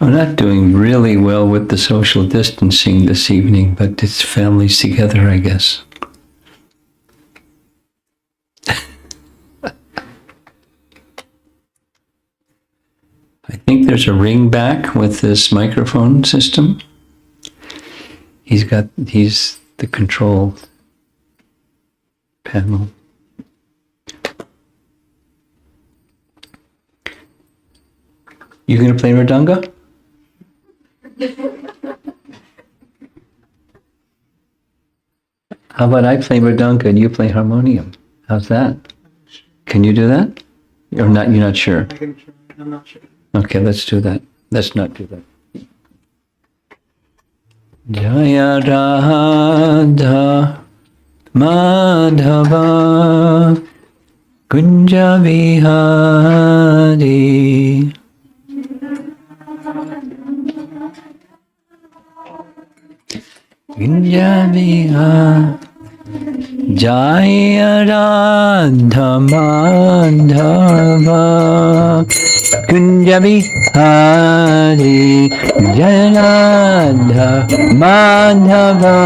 I'm not doing really well with the social distancing this evening, but it's families together, I guess. I think there's a ring back with this microphone system. He's the control panel. You gonna play Mridanga? How about I play Mridanga and you play harmonium? How's that? Can you do that? Or not? You're not sure? I can try. I'm not sure. Okay, let's do that. Let's not do that. Jaya Radha Madhava Kunja Vihari Kunja Vihari Jaya Radha Madhava Kunja Vihari Jaya Radha Madhava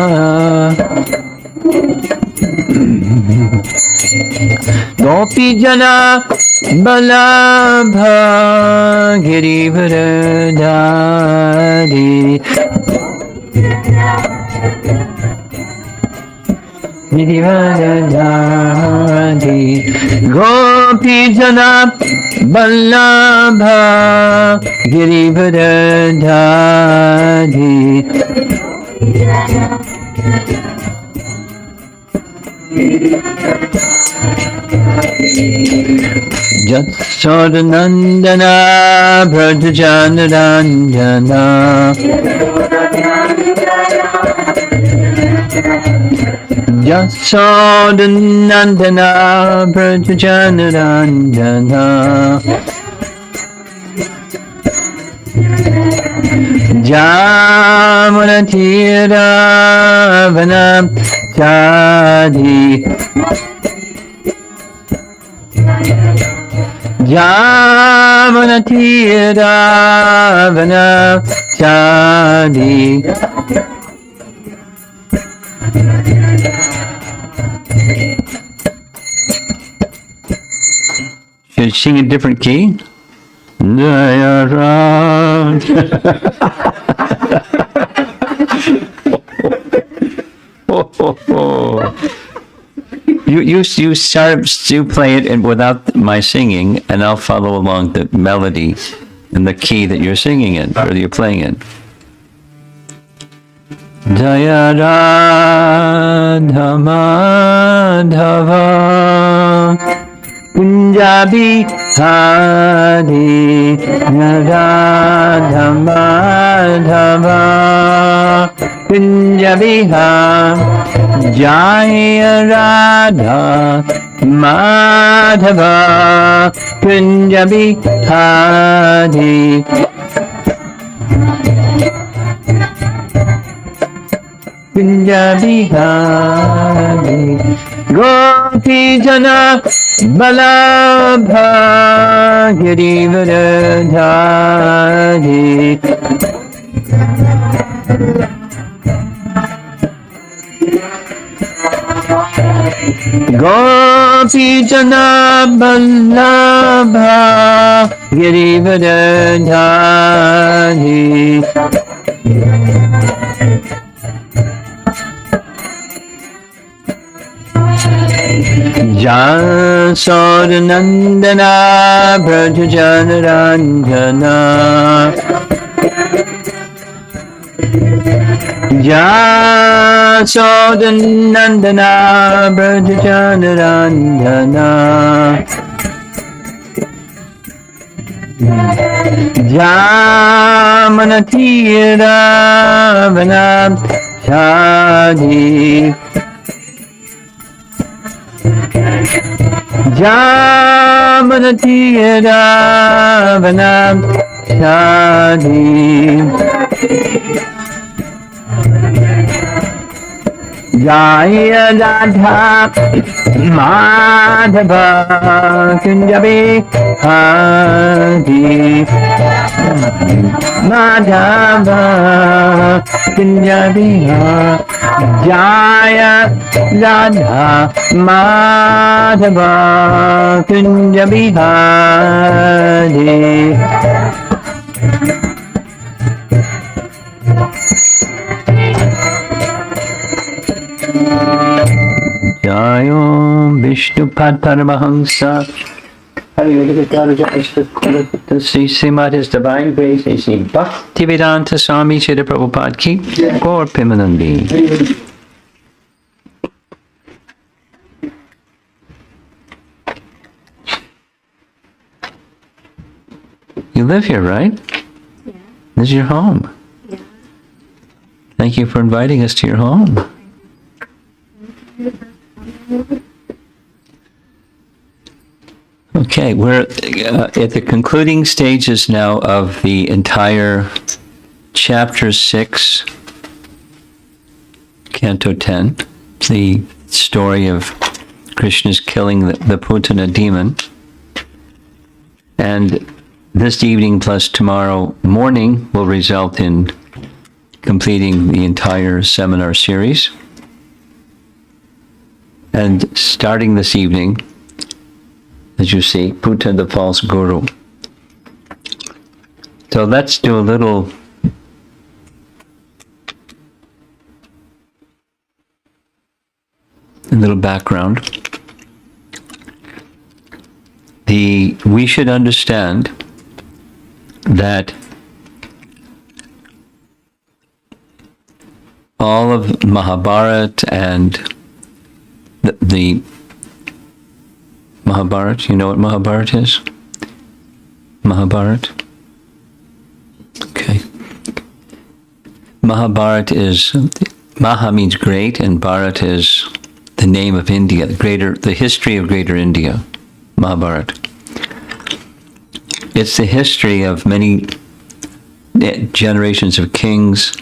Gopi Jana Balabha Girivardhari Girivardhari Gopi Jana Balabha Girivardhari Jatsodhanandana Brajajanarandana Jatsodhanandana Brajajanarandana Jamanathiravana Chadi Jamanathiravana Chadi Should sing a different key? Jaya Radha. You play it and without my singing, and I'll follow along the melody and the key that you're singing in, or that you're playing in. Jaya Radha Madhava Punjabi Hari Radha Madhava Punjabi Hari Jaya Radha Madhava Punjabi Hari Punjabi Hari Gopi Jana Balabha Girivardhari Gopi Jana Balabha Girivardhari Jansodhanandana Brajajanarandana Jansodhanandana Brajajanarandana Jamanathiravana Chadi Jamanathiravana Chadi Jaya Radha Madhava Kunja Bihari Madhava Kunja Bihari Jaya Radha Madhava Kunja Bihari. Jayo Vishnupad Paramahamsa. Srimad His Divine Grace, A.C. Bhaktivedanta Swami Srila Prabhupada Ki, Gaur Pimanandi. You live here, right? Yeah. This is your home. Yeah. Thank you for inviting us to your home. Okay, we're at the concluding stages now of the entire chapter 6, canto 10, the story of Krishna's killing the Putana demon. And this evening plus tomorrow morning will result in completing the entire seminar series. And starting this evening, as you see, Putana the false guru. So let's do a little background. We should understand that all of Mahabharata and the Mahabharata, you know what Mahabharata is? Mahabharata? Okay. Mahabharata is, Maha means great, and Bharat is the name of India, the history of Greater India, Mahabharata. It's the history of many generations of kings.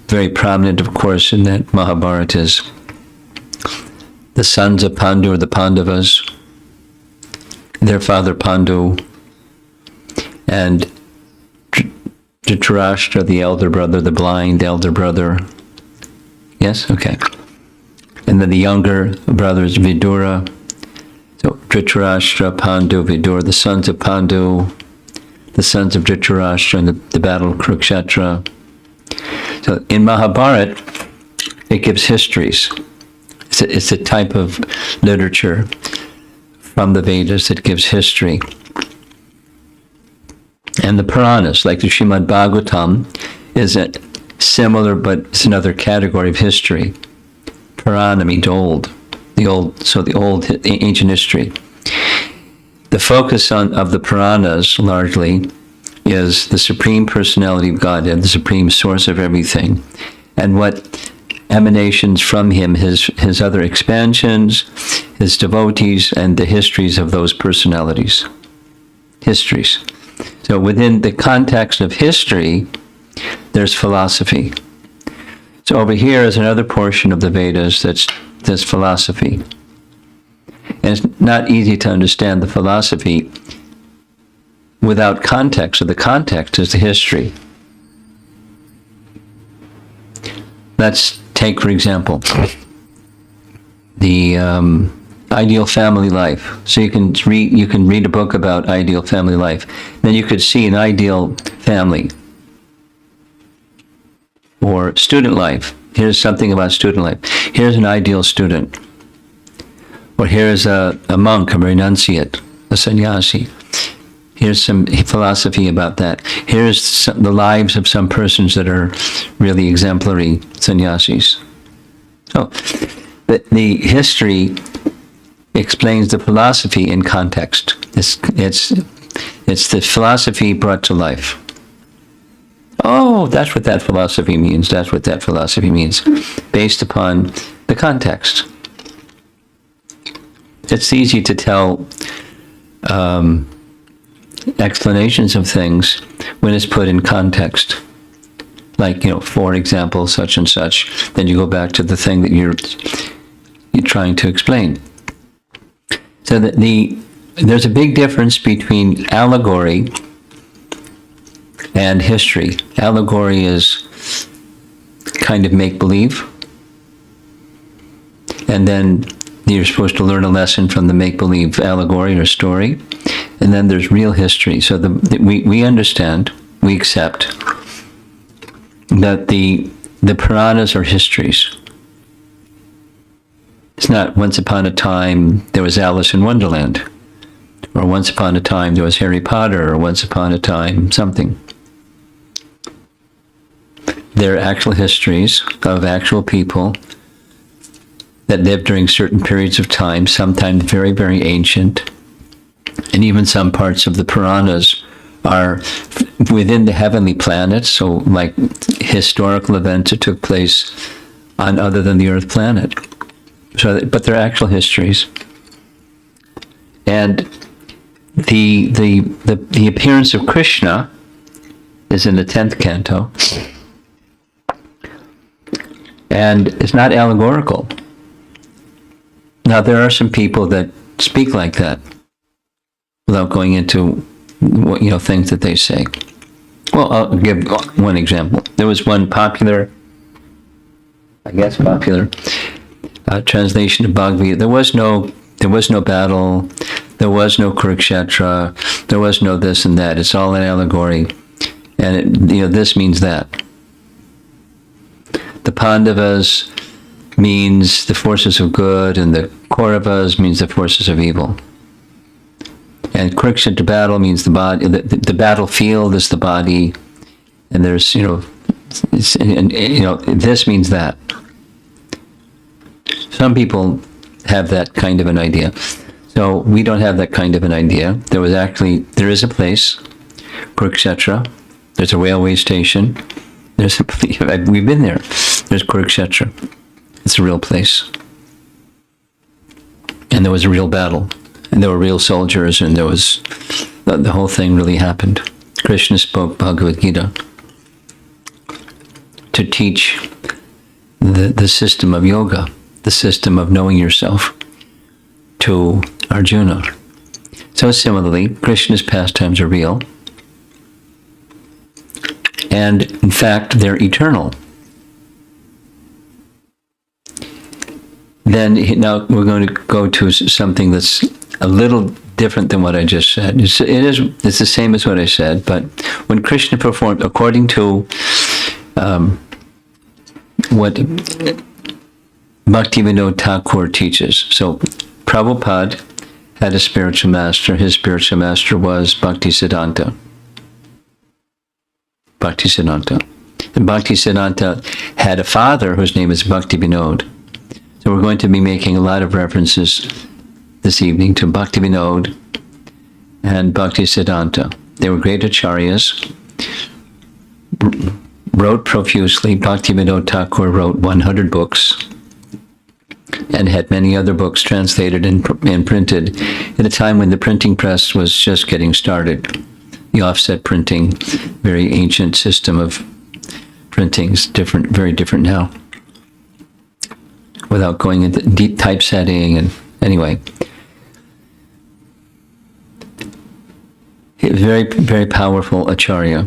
Very prominent, of course, in that Mahabharata is the sons of Pandu, or the Pandavas, their father Pandu, and Dhritarashtra, the elder brother, the blind elder brother. Yes? Okay. And then the younger brothers, Vidura. So Dhritarashtra, Pandu, Vidura, the sons of Pandu, the sons of Dhritarashtra in the battle of Kurukshetra. So in Mahabharata, it gives histories. It's a type of literature from the Vedas that gives history. And the Puranas, like the Srimad Bhagavatam, is similar, but it's another category of history. Purana means old, the old ancient history. The focus of the Puranas largely is the Supreme Personality of Godhead, the supreme source of everything, and what emanations from him, his other expansions, his devotees, and the histories of those personalities. Histories. So within the context of history, there's philosophy. So over here is another portion of the Vedas that's philosophy. And it's not easy to understand the philosophy without context. So the context is the history. Let's take, for example, the ideal family life. So you can read a book about ideal family life. Then you could see an ideal family. Or student life. Here's something about student life. Here's an ideal student. Or here's a monk, a renunciate, a sannyasi. Here's some philosophy about that. Here's the lives of some persons that are really exemplary sannyasis. So the history explains the philosophy in context. It's the philosophy brought to life. Oh, that's what that philosophy means. That's what that philosophy means, based upon the context. It's easy to tell explanations of things when it's put in context. like, for example, such and such, then you go back to the thing that you're trying to explain. So that there's a big difference between allegory and history. Allegory is kind of make-believe, and then you're supposed to learn a lesson from the make-believe allegory or story, and then there's real history. So we understand, we accept that the Puranas are histories. It's not once upon a time there was Alice in Wonderland, or once upon a time there was Harry Potter, or once upon a time something. They're actual histories of actual people that lived during certain periods of time, sometimes very, very ancient. And even some parts of the Puranas are within the heavenly planets, so like historical events that took place on other than the Earth planet. So, but they're actual histories. And the appearance of Krishna is in the 10th canto. And it's not allegorical. Now, there are some people that speak like that without going into things that they say. Well, I'll give one example. There was one popular translation of Bhagavad Gita. There was no battle. There was no Kurukshetra. There was no this and that. It's all an allegory, and this means that. The Pandavas means the forces of good, and the Kauravas means the forces of evil. And Kurukshetra battle means the body. The battlefield is the body, and there's this means that. Some people have that kind of an idea. So we don't have that kind of an idea. There is a place, Kurukshetra. There's a railway station. We've been there. There's Kurukshetra. It's a real place. And there was a real battle. And there were real soldiers, and there was, the whole thing really happened. Krishna spoke Bhagavad Gita to teach the system of yoga, the system of knowing yourself, to Arjuna. So similarly, Krishna's pastimes are real. And in fact, they're eternal. Then now we're going to go to something that's a little different than what I just said. It's the same as what I said, but when Krishna performed, according to what Bhaktivinoda Thakur teaches. So Prabhupada had a spiritual master. His spiritual master was Bhaktisiddhanta. And Bhaktisiddhanta had a father whose name is Bhaktivinoda. So we're going to be making a lot of references this evening to Bhaktivinoda and Bhaktisiddhanta. They were great acharyas, wrote profusely. Bhaktivinoda Thakur wrote 100 books and had many other books translated and printed at a time when the printing press was just getting started. The offset printing, very ancient system of printing, is different, very different now. Without going into deep typesetting, and anyway. He was very, very powerful acharya.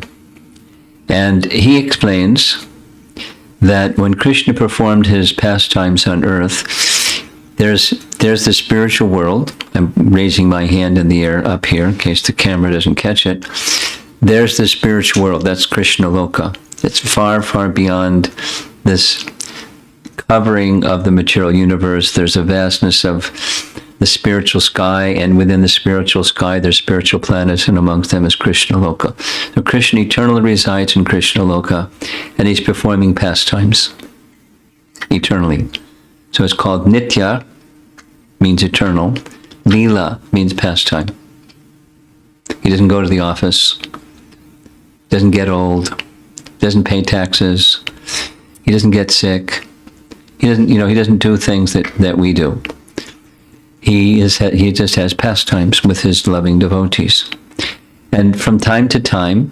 And he explains that when Krishna performed his pastimes on earth, there's the spiritual world. I'm raising my hand in the air up here in case the camera doesn't catch it. There's the spiritual world. That's Krishna Loka. It's far, far beyond this covering of the material universe. There's a vastness of the spiritual sky, and within the spiritual sky there's spiritual planets, and amongst them is Krishna Loka. So Krishna eternally resides in Krishna Loka, and he's performing pastimes eternally. So it's called Nitya, means eternal. Lila means pastime. He doesn't go to the office, doesn't get old, doesn't pay taxes, he doesn't get sick. He doesn't do things that we do. He just has pastimes with his loving devotees. And from time to time,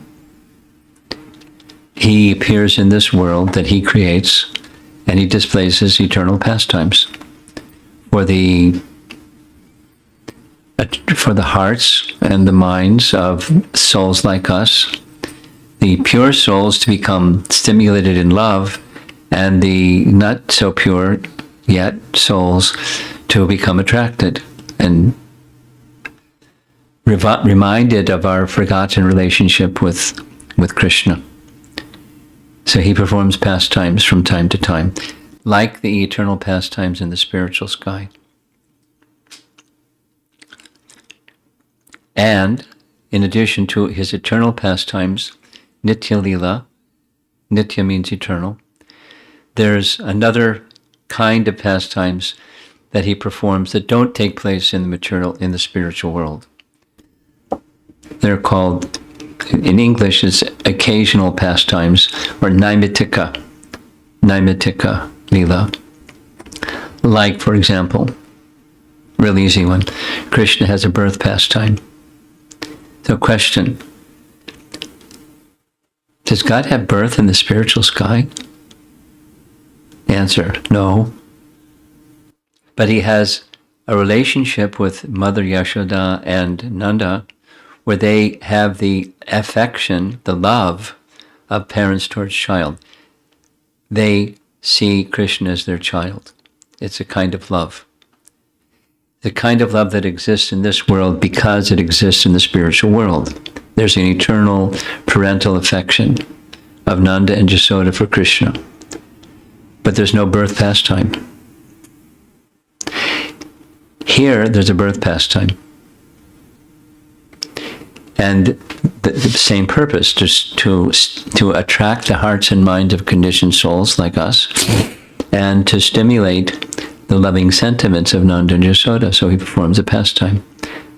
he appears in this world that he creates, and he displays his eternal pastimes for the hearts and the minds of souls like us, the pure souls to become stimulated in love, and the not so pure yet souls to become attracted and reminded of our forgotten relationship with Krishna. So he performs pastimes from time to time, like the eternal pastimes in the spiritual sky. And in addition to his eternal pastimes, Nitya Lila, Nitya means eternal, there's another kind of pastimes that he performs that don't take place in the spiritual world. They're called, in English, it's occasional pastimes, or naimittika Lila. Like, for example, real easy one, Krishna has a birth pastime. So question, does God have birth in the spiritual sky? Answer, no. But he has a relationship with Mother Yashoda and Nanda where they have the affection, the love of parents towards child. They see Krishna as their child. It's a kind of love. The kind of love that exists in this world because it exists in the spiritual world. There's an eternal parental affection of Nanda and Yasoda for Krishna. But there's no birth pastime. Here, there's a birth pastime. And the same purpose, just to attract the hearts and minds of conditioned souls like us, and to stimulate the loving sentiments of Nanda and Yasoda. So he performs a pastime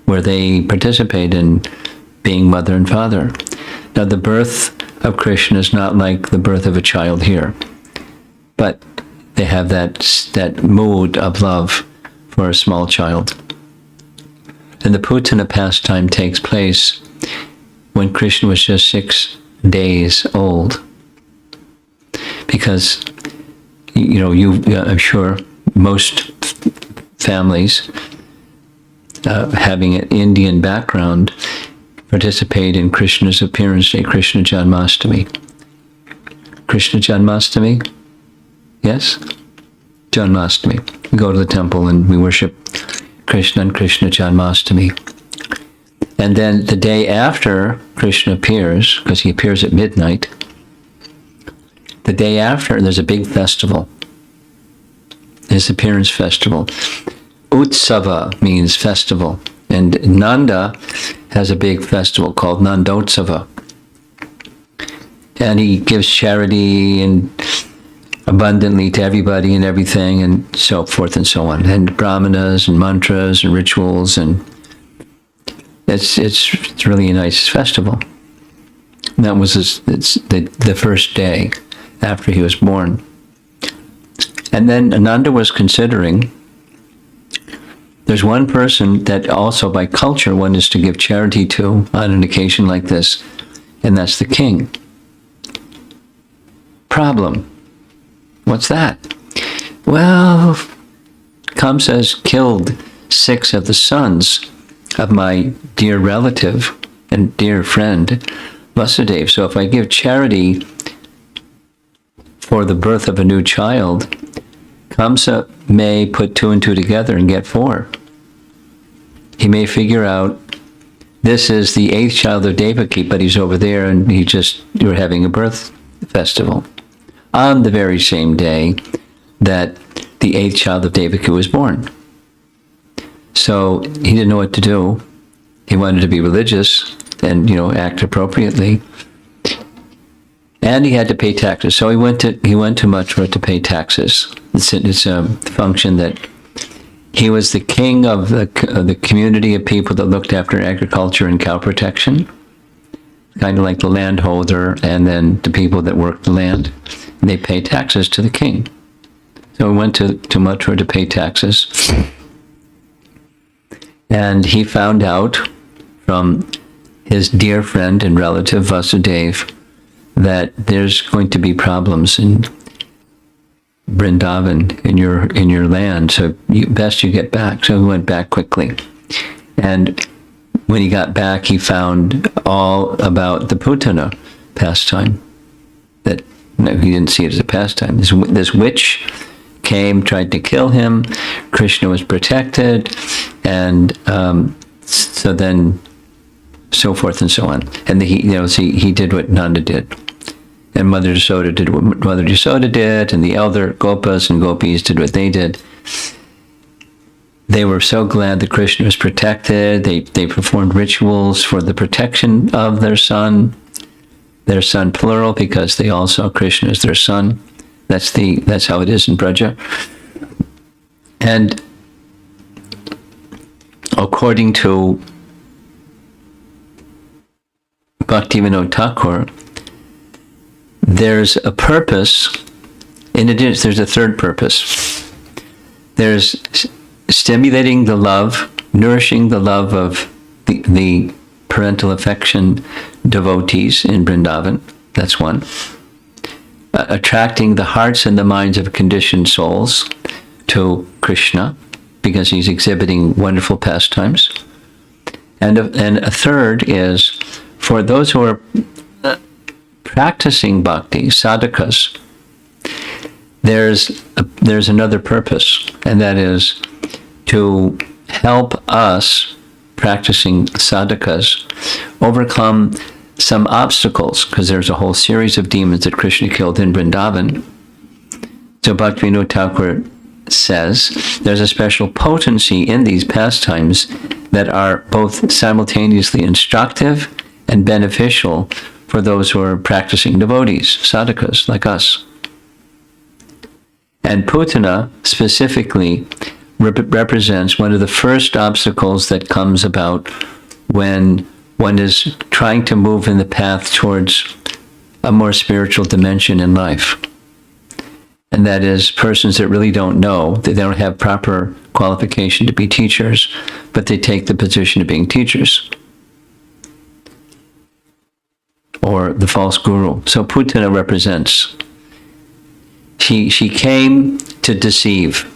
where they participate in being mother and father. Now, the birth of Krishna is not like the birth of a child here, but they have that mood of love for a small child. And the Putana pastime takes place when Krishna was just 6 days old. Because, I'm sure most families having an Indian background participate in Krishna's appearance day, Krishna Janmashtami. Krishna Janmashtami? Yes? Janmashtami. We go to the temple and we worship Krishna on Krishna Janmashtami. And then the day after Krishna appears, because he appears at midnight, the day after, there's a big festival. His appearance festival. Utsava means festival. And Nanda has a big festival called Nandotsava. And he gives charity and abundantly to everybody and everything, and so forth and so on. And brahmanas and mantras and rituals, and it's really a nice festival. And that was the first day after he was born. And then Ananda was considering, there's one person that also by culture one is to give charity to on an occasion like this, and that's the king. Problem. What's that? Well, Kamsa has killed 6 of the sons of my dear relative and dear friend, Vasudeva. So if I give charity for the birth of a new child, Kamsa may put 2 and 2 together and get 4. He may figure out this is the 8th child of Devaki, but he's over there and you're having a birth festival on the very same day that the 8th child of Devaki was born. So he didn't know what to do. He wanted to be religious and, act appropriately. And he had to pay taxes. So he went to Mathura to pay taxes. It's a function that he was the king of the community of people that looked after agriculture and cow protection, kind of like the landholder and then the people that worked the land. And they pay taxes to the king. So he went to Mathura to pay taxes. And he found out from his dear friend and relative Vasudeva that there's going to be problems in Vrindavan, in your land, so best you get back. So he went back quickly. And when he got back, he found all about the Putana pastime. That no, he didn't see it as a pastime. This witch came, tried to kill him. Krishna was protected, and so then so forth and so on. And he did what Nanda did, and Mother Yasoda did what Mother Yasoda did, and the elder Gopas and Gopis did what they did. They were so glad that Krishna was protected. They performed rituals for the protection of their son plural, because they all saw Krishna as their son. That's how it is in Braja. And according to Bhaktivinoda Thakur, there's a purpose. In addition, there's a third purpose. There's stimulating the love, nourishing the love of the parental affection devotees in Vrindavan. That's one. Attracting the hearts and the minds of conditioned souls to Krishna, because he's exhibiting wonderful pastimes. And a third is for those who are practicing bhakti, sadhakas. There's another purpose, and that is to help us practicing sadhakas overcome some obstacles, because there's a whole series of demons that Krishna killed in Vrindavan. So Bhaktivinoda Thakur says there's a special potency in these pastimes that are both simultaneously instructive and beneficial for those who are practicing devotees, sadhakas like us. And Putana specifically represents one of the first obstacles that comes about when one is trying to move in the path towards a more spiritual dimension in life. And that is persons that really don't know, that they don't have proper qualification to be teachers, but they take the position of being teachers. Or the false guru. So Putana represents. She came to deceive.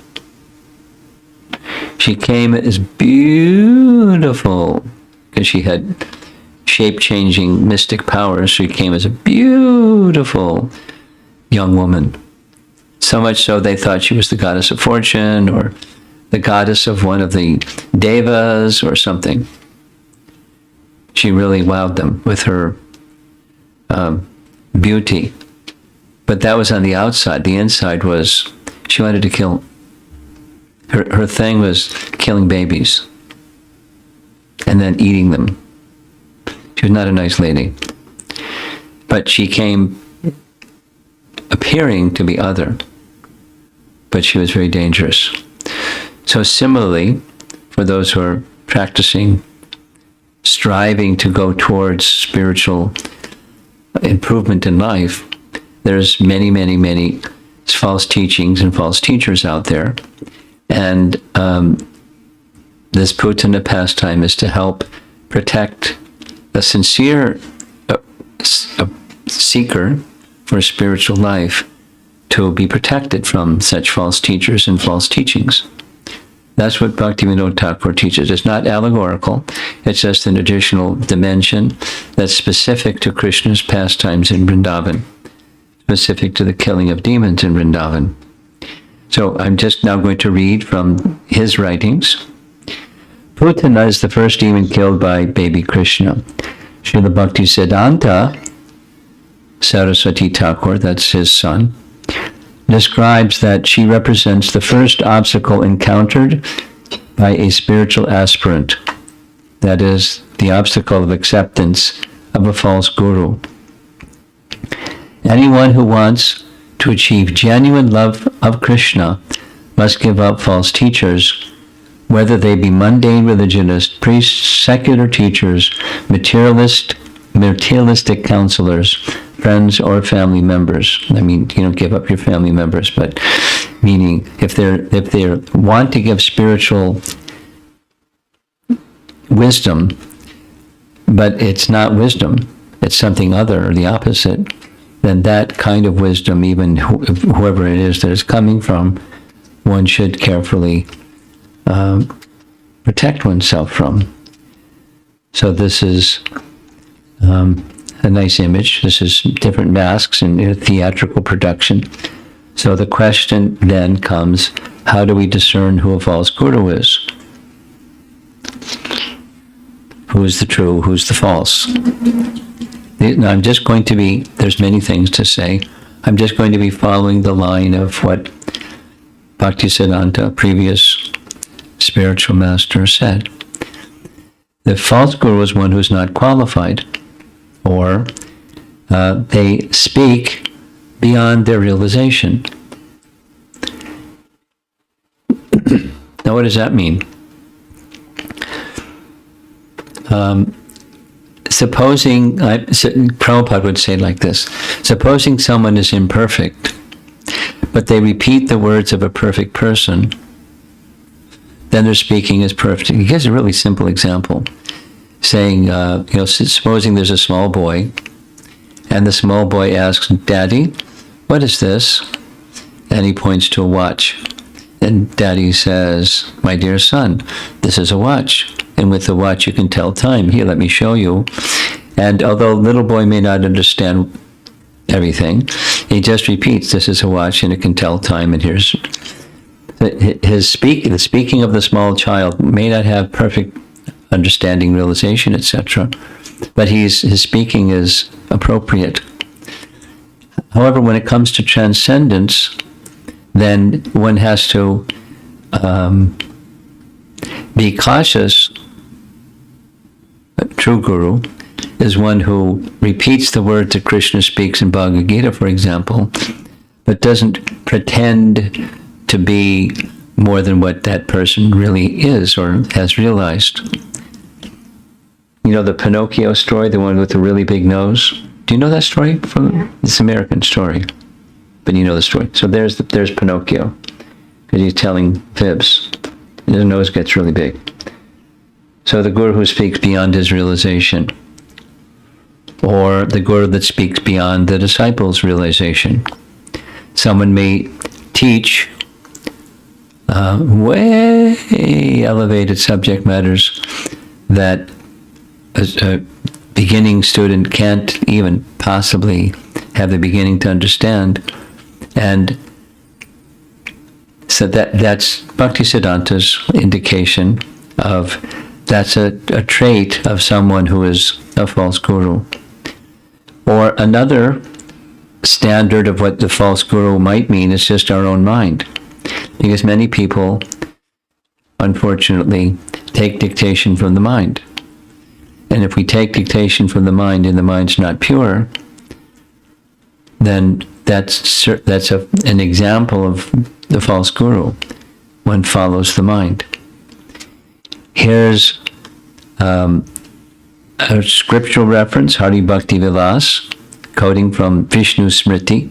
She came as beautiful, because she had shape-changing mystic powers. She came as a beautiful young woman. So much so they thought she was the goddess of fortune, or the goddess of one of the devas, or something. She really wowed them with her beauty. But that was on the outside. The inside was, she wanted to kill. Her thing was killing babies and then eating them. She was not a nice lady. But she came appearing to be other, but she was very dangerous. So similarly, for those who are practicing, striving to go towards spiritual improvement in life, there's many, many, many false teachings and false teachers out there. And this Putana pastime is to help protect a sincere seeker for a spiritual life to be protected from such false teachers and false teachings. That's what Bhaktivinoda Thakur teaches. It's not allegorical. It's just an additional dimension that's specific to Krishna's pastimes in Vrindavan, specific to the killing of demons in Vrindavan. So I'm just now going to read from his writings. Putana is the first demon killed by baby Krishna. Srila Bhaktisiddhanta Saraswati Thakur, that's his son, describes that she represents the first obstacle encountered by a spiritual aspirant. That is, the obstacle of acceptance of a false guru. Anyone who wants to achieve genuine love of Krishna must give up false teachers, whether they be mundane religionists, priests, secular teachers, materialistic counselors, friends, or family members. I mean, you don't give up your family members, but meaning if they want to give spiritual wisdom, but it's not wisdom, it's something other or the opposite, then that kind of wisdom, even whoever it is that it's coming from, one should carefully protect oneself from. So this is a nice image. This is different masks in a theatrical production. So the question then comes, how do we discern who a false guru is? Who is the true, who's the false? Now I'm just going to be, there's many things to say. I'm just going to be following the line of what Bhaktisiddhanta, previous spiritual master, said. The false guru is one who's not qualified, or they speak beyond their realization. Now, what does that mean? Supposing, Prabhupada would say it like this, supposing someone is imperfect, but they repeat the words of a perfect person, then their speaking is perfect. He gives a really simple example, saying, supposing there's a small boy, and the small boy asks, "Daddy, what is this?" And he points to a watch. And Daddy says, "My dear son, this is a watch. And with the watch you can tell time. Here, let me show you." And although little boy may not understand everything, he just repeats, "This is a watch and it can tell time." And here's the speaking of the small child may not have perfect understanding, realization, etc., but his speaking is appropriate. However, when it comes to transcendence, then one has to be cautious. A true guru is one who repeats the words that Krishna speaks in Bhagavad Gita, for example, but doesn't pretend to be more than what that person really is or has realized. You know the Pinocchio story, the one with the really big nose? Do you know that story? It's an American story, but you know the story. So there's Pinocchio, because he's telling fibs. His nose gets really big. So the guru who speaks beyond his realization, or the guru that speaks beyond the disciple's realization. Someone may teach way elevated subject matters that a beginning student can't even possibly have the beginning to understand. And so that's Bhaktisiddhanta's indication of that's a trait of someone who is a false guru. Or another standard of what the false guru might mean is just our own mind. Because many people, unfortunately, take dictation from the mind. And if we take dictation from the mind and the mind's not pure, then that's an example of the false guru. One follows the mind. Here's a scriptural reference, Hari Bhakti Vilas, quoting from Vishnu Smriti.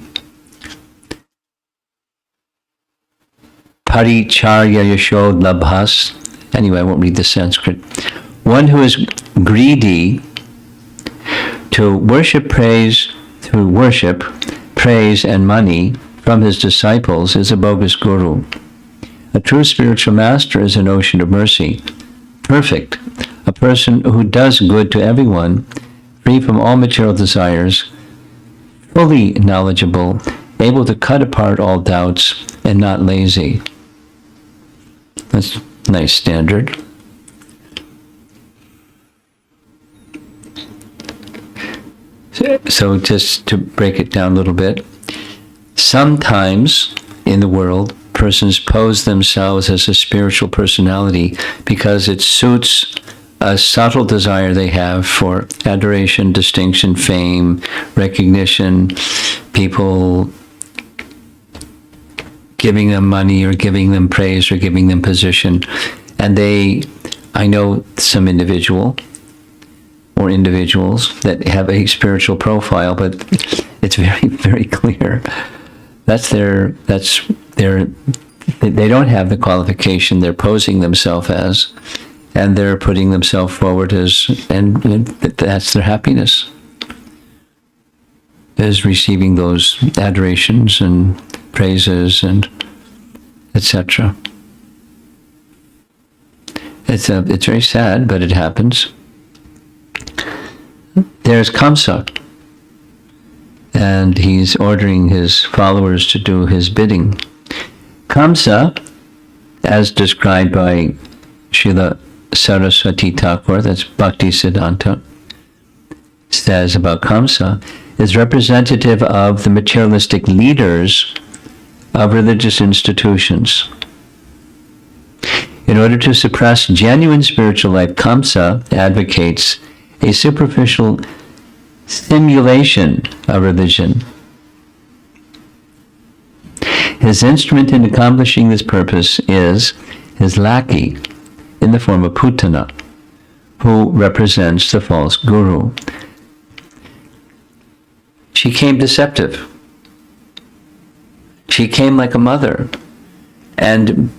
Paricharya Yashod Labhas. Anyway, I won't read the Sanskrit. One who is greedy to worship, praise, and money from his disciples is a bogus guru. A true spiritual master is an ocean of mercy, perfect, a person who does good to everyone, free from all material desires, fully knowledgeable, able to cut apart all doubts, and not lazy. That's a nice standard. So just to break it down a little bit, sometimes in the world, persons pose themselves as a spiritual personality because it suits a subtle desire they have for adoration, distinction, fame, recognition, people giving them money or giving them praise or giving them position. And I know some individuals that have a spiritual profile, but it's very, very clear. They don't have the qualification they're posing themselves as, and they're putting themselves forward as, and that's their happiness. is receiving those adorations and praises and etc. It's very sad, but it happens. There's Kamsa, and he's ordering his followers to do his bidding. Kamsa, as described by Srila Saraswati Thakur, that's Bhakti Siddhanta, says about Kamsa, is representative of the materialistic leaders of religious institutions. In order to suppress genuine spiritual life, Kamsa advocates a superficial simulation of religion. His instrument in accomplishing this purpose is his lackey in the form of Putana, who represents the false guru. She came deceptive. She came like a mother. And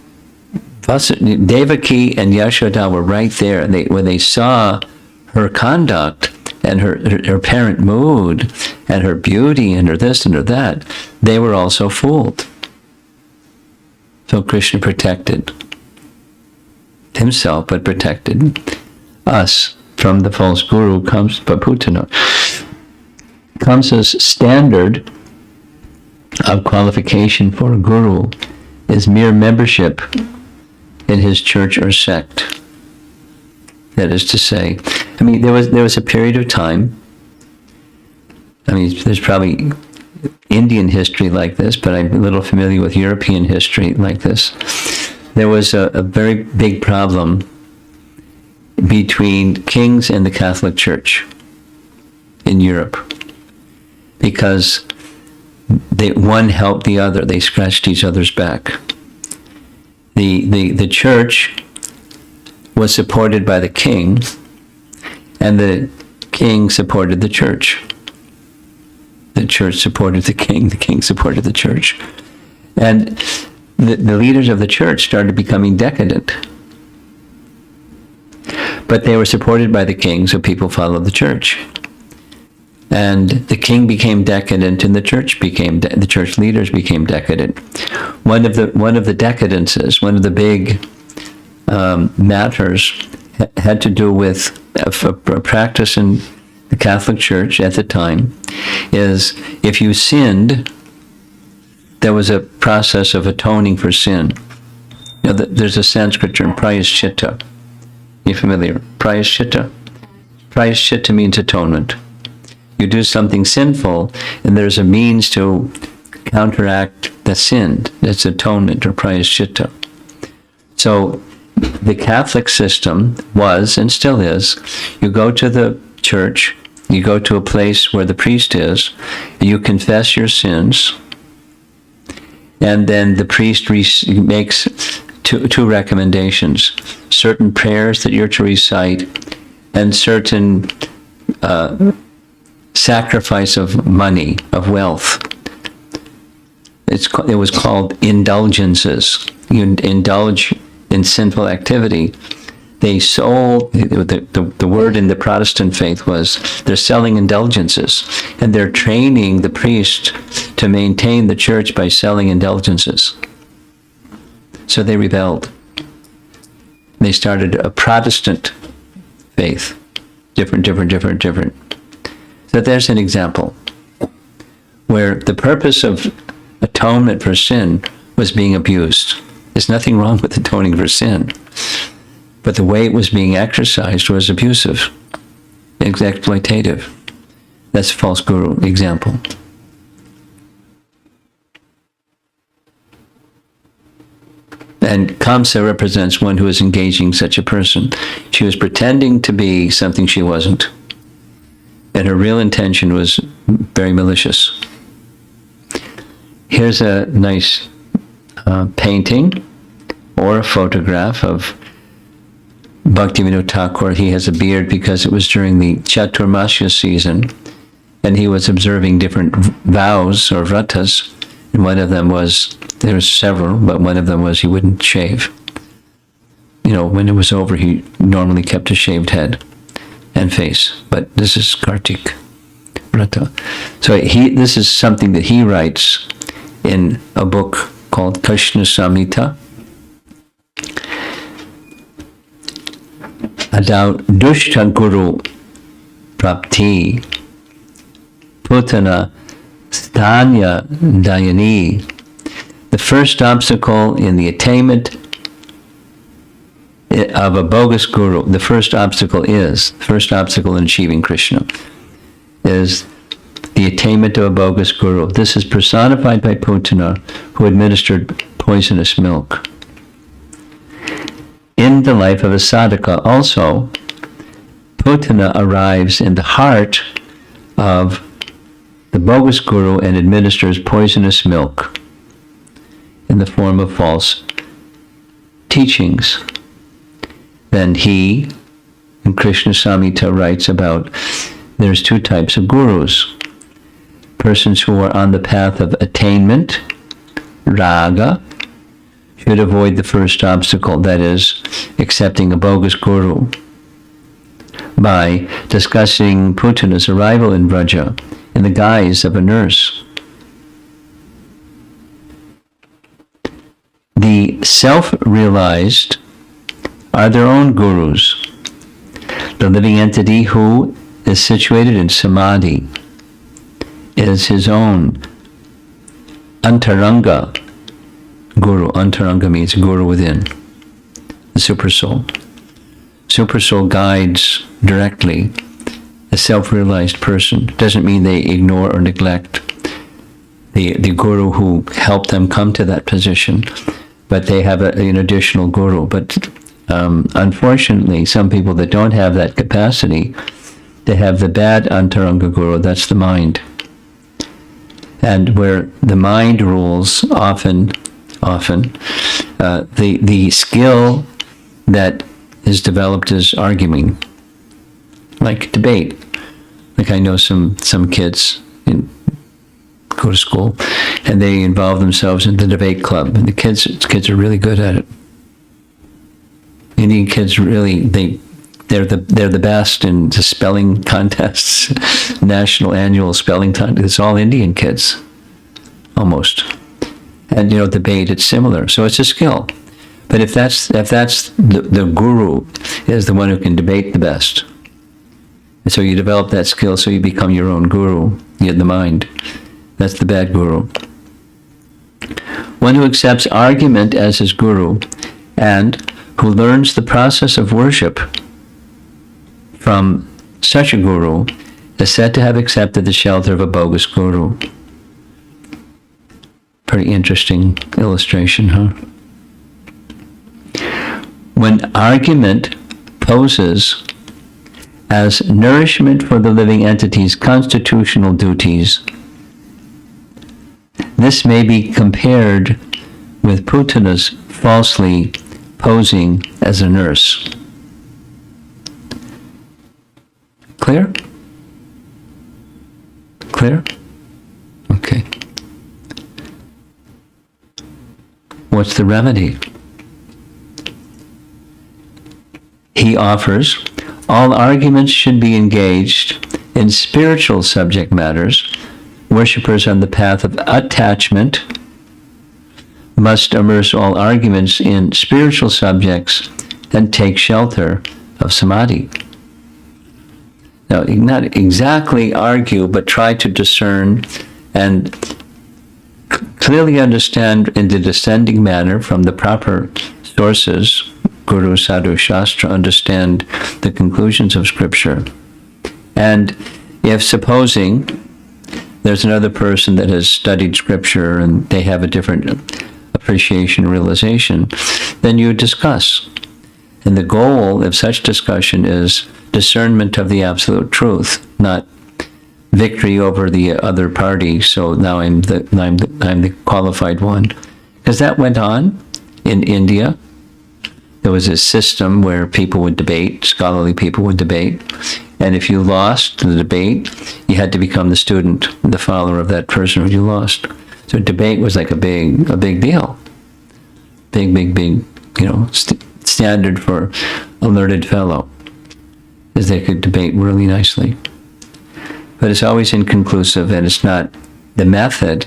Devaki and Yashoda were right there. And when they saw her conduct and her apparent mood and her beauty and her this and her that, they were also fooled. So Krishna protected himself, but protected us from the false guru, Putana. Kamsa's standard of qualification for a guru is mere membership in his church or sect. That is to say, I mean, there was a period of time, I mean, there's probably Indian history like this, but I'm a little familiar with European history like this. There was a very big problem between kings and the Catholic Church in Europe, because one helped the other. They scratched each other's back. The church was supported by the king, and the king supported the church. The church supported the king supported the church. And the leaders of the church started becoming decadent. But they were supported by the king, so people followed the church. And the king became decadent, and the church leaders became decadent. One of the decadences, one of the big matters had to do with a practice in the Catholic Church at the time, is if you sinned, there was a process of atoning for sin. You know, there's a Sanskrit term, prayaschitta. You familiar? Prayaschitta. Prayaschitta means atonement. You do something sinful, and there's a means to counteract the sin. That's atonement or prayaschitta. So the Catholic system was, and still is, you go to the church, you go to a place where the priest is, you confess your sins, and then the priest makes two recommendations: certain prayers that you're to recite, and certain sacrifice of money, of wealth. It was called indulgences. You indulge in sinful activity. They sold, the word in the Protestant faith was, they're selling indulgences, and they're training the priest to maintain the church by selling indulgences. So they rebelled. They started a Protestant faith. Different. So there's an example where the purpose of atonement for sin was being abused. There's nothing wrong with atoning for sin, but the way it was being exercised was abusive, exploitative. That's a false guru example. And Kamsa represents one who is engaging such a person. She was pretending to be something she wasn't, and her real intention was very malicious. Here's a nice painting or a photograph of Bhaktivinoda Thakur. He has a beard because it was during the Chaturmasya season, and he was observing different vows or vratas, and one of them was, there were several, but one of them was he wouldn't shave. You know, when it was over, he normally kept a shaved head and face, but this is Kartik, Vrata. So this is something that he writes in a book called Krishna Samhita. About Dushta Guru Prapti Putana Stanya Dayani. The first obstacle in the attainment of a bogus guru, the first obstacle in achieving Krishna is the attainment of a bogus guru. This is personified by Putana, who administered poisonous milk. In the life of a sadhaka also, Putana arrives in the heart of the bogus guru and administers poisonous milk in the form of false teachings. Then he, in Krishna Samhita, writes about there's two types of gurus. Persons who are on the path of attainment, raga, should avoid the first obstacle, that is, accepting a bogus guru, by discussing Putana's arrival in Vraja in the guise of a nurse. The self-realized are their own gurus. The living entity who is situated in samadhi is his own antaranga guru. Antaranga means guru within, the supersoul. Supersoul guides directly a self-realized person. Doesn't mean they ignore or neglect the guru who helped them come to that position, but they have an additional guru. But unfortunately, some people that don't have that capacity, they have the bad antaranga guru, that's the mind. And where the mind rules, often, the skill that is developed is arguing, like debate. Like I know some kids go to school and they involve themselves in the debate club, and the kids are really good at it. Indian kids really, they're the best in the spelling contests, national annual spelling contests. It's all Indian kids, almost. And debate, it's similar. So it's a skill. But if that's the guru is the one who can debate the best, and so you develop that skill, so you become your own guru. You have the mind. That's the bad guru. One who accepts argument as his guru and who learns the process of worship from such a guru is said to have accepted the shelter of a bogus guru. Pretty interesting illustration, huh? When argument poses as nourishment for the living entity's constitutional duties, this may be compared with Putana's falsely posing as a nurse. Clear? Clear? Okay. What's the remedy? He offers, all arguments should be engaged in spiritual subject matters. Worshippers on the path of attachment must immerse all arguments in spiritual subjects and take shelter of samadhi. Now, not exactly argue, but try to discern and clearly understand in the descending manner from the proper sources, Guru, Sadhu, Shastra, understand the conclusions of Scripture. And if supposing there's another person that has studied Scripture and they have a different appreciation, realization, then you discuss. And the goal of such discussion is discernment of the absolute truth, not victory over the other party. So now I'm the qualified one, because that went on in India. There was a system where people would debate, scholarly people would debate, and if you lost the debate, you had to become the student, the follower of that person who you lost. So debate was like a big deal, big, standard for a learned fellow, is they could debate really nicely. but it's always inconclusive, and it's not the method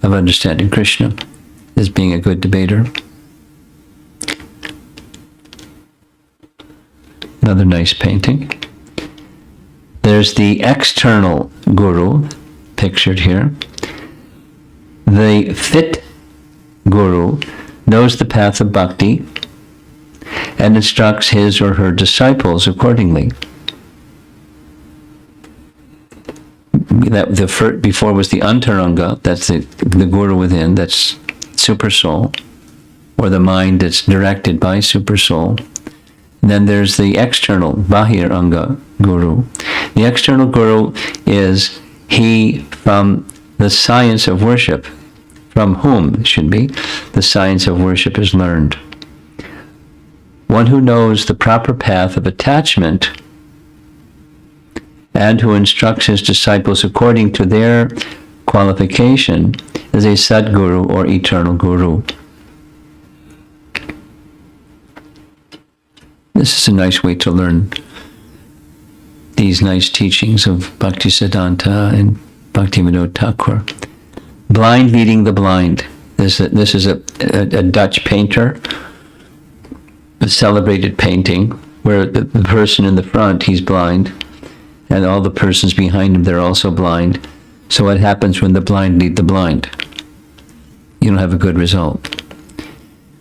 of understanding Krishna as being a good debater. Another nice painting. There's the external guru, pictured here. The fit guru knows the path of bhakti and instructs his or her disciples accordingly. Before was the antaranga, that's the guru within, that's super soul, or the mind that's directed by super soul. And then there's the external, bahiranga guru. The external guru is he from the science of worship, from whom, it should be, the science of worship is learned. One who knows the proper path of attachment and who instructs his disciples according to their qualification is a Sadguru or eternal guru. This is a nice way to learn these nice teachings of Bhaktisiddhanta and Bhaktivinoda Thakur. Blind leading the blind. This is a Dutch painter, a celebrated painting, where the person in the front, he's blind, and all the persons behind him, they're also blind. So what happens when the blind lead the blind? You don't have a good result.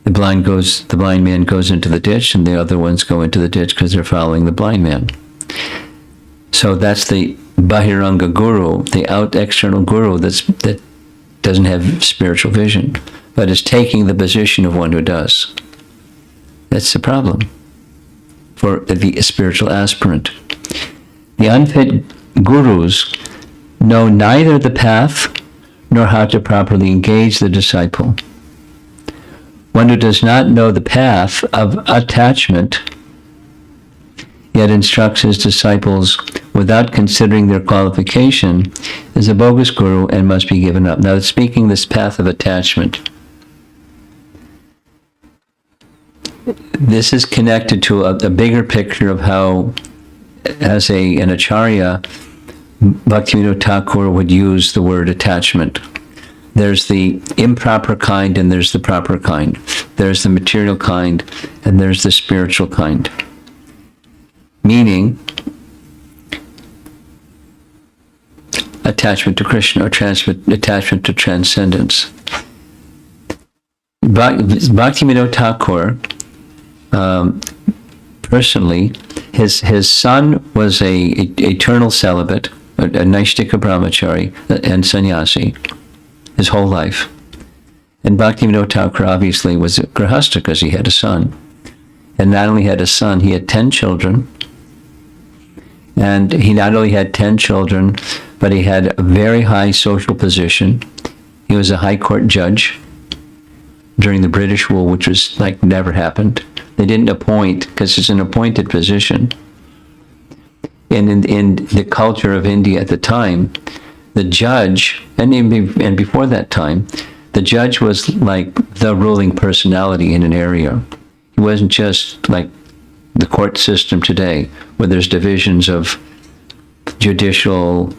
The blind man goes into the ditch, and the other ones go into the ditch because they're following the blind man. So that's the Bahiranga guru, the external guru that doesn't have spiritual vision, but is taking the position of one who does. That's the problem for the spiritual aspirant. The unfit gurus know neither the path nor how to properly engage the disciple. One who does not know the path of attachment, yet instructs his disciples without considering their qualification, is a bogus guru and must be given up. Now, speaking this path of attachment, this is connected to a bigger picture of how, as an acharya, Bhaktivinoda Thakur would use the word attachment. There's the improper kind and there's the proper kind. There's the material kind and there's the spiritual kind. Meaning, attachment to Krishna or attachment to transcendence. Bhaktivinoda Thakur, personally, his son was a eternal celibate, a Naishtika brahmachari and sannyasi, his whole life. And Bhaktivinoda Thakur obviously was a grihastha because he had a son. And not only had a son, he had 10 children. And he not only had 10 children, but he had a very high social position. He was a high court judge during the British rule, which was like never happened. They didn't appoint, because it's an appointed position. And in the culture of India at the time, the judge, and before that time, the judge was like the ruling personality in an area. He wasn't just like the court system today, where there's divisions of judicial,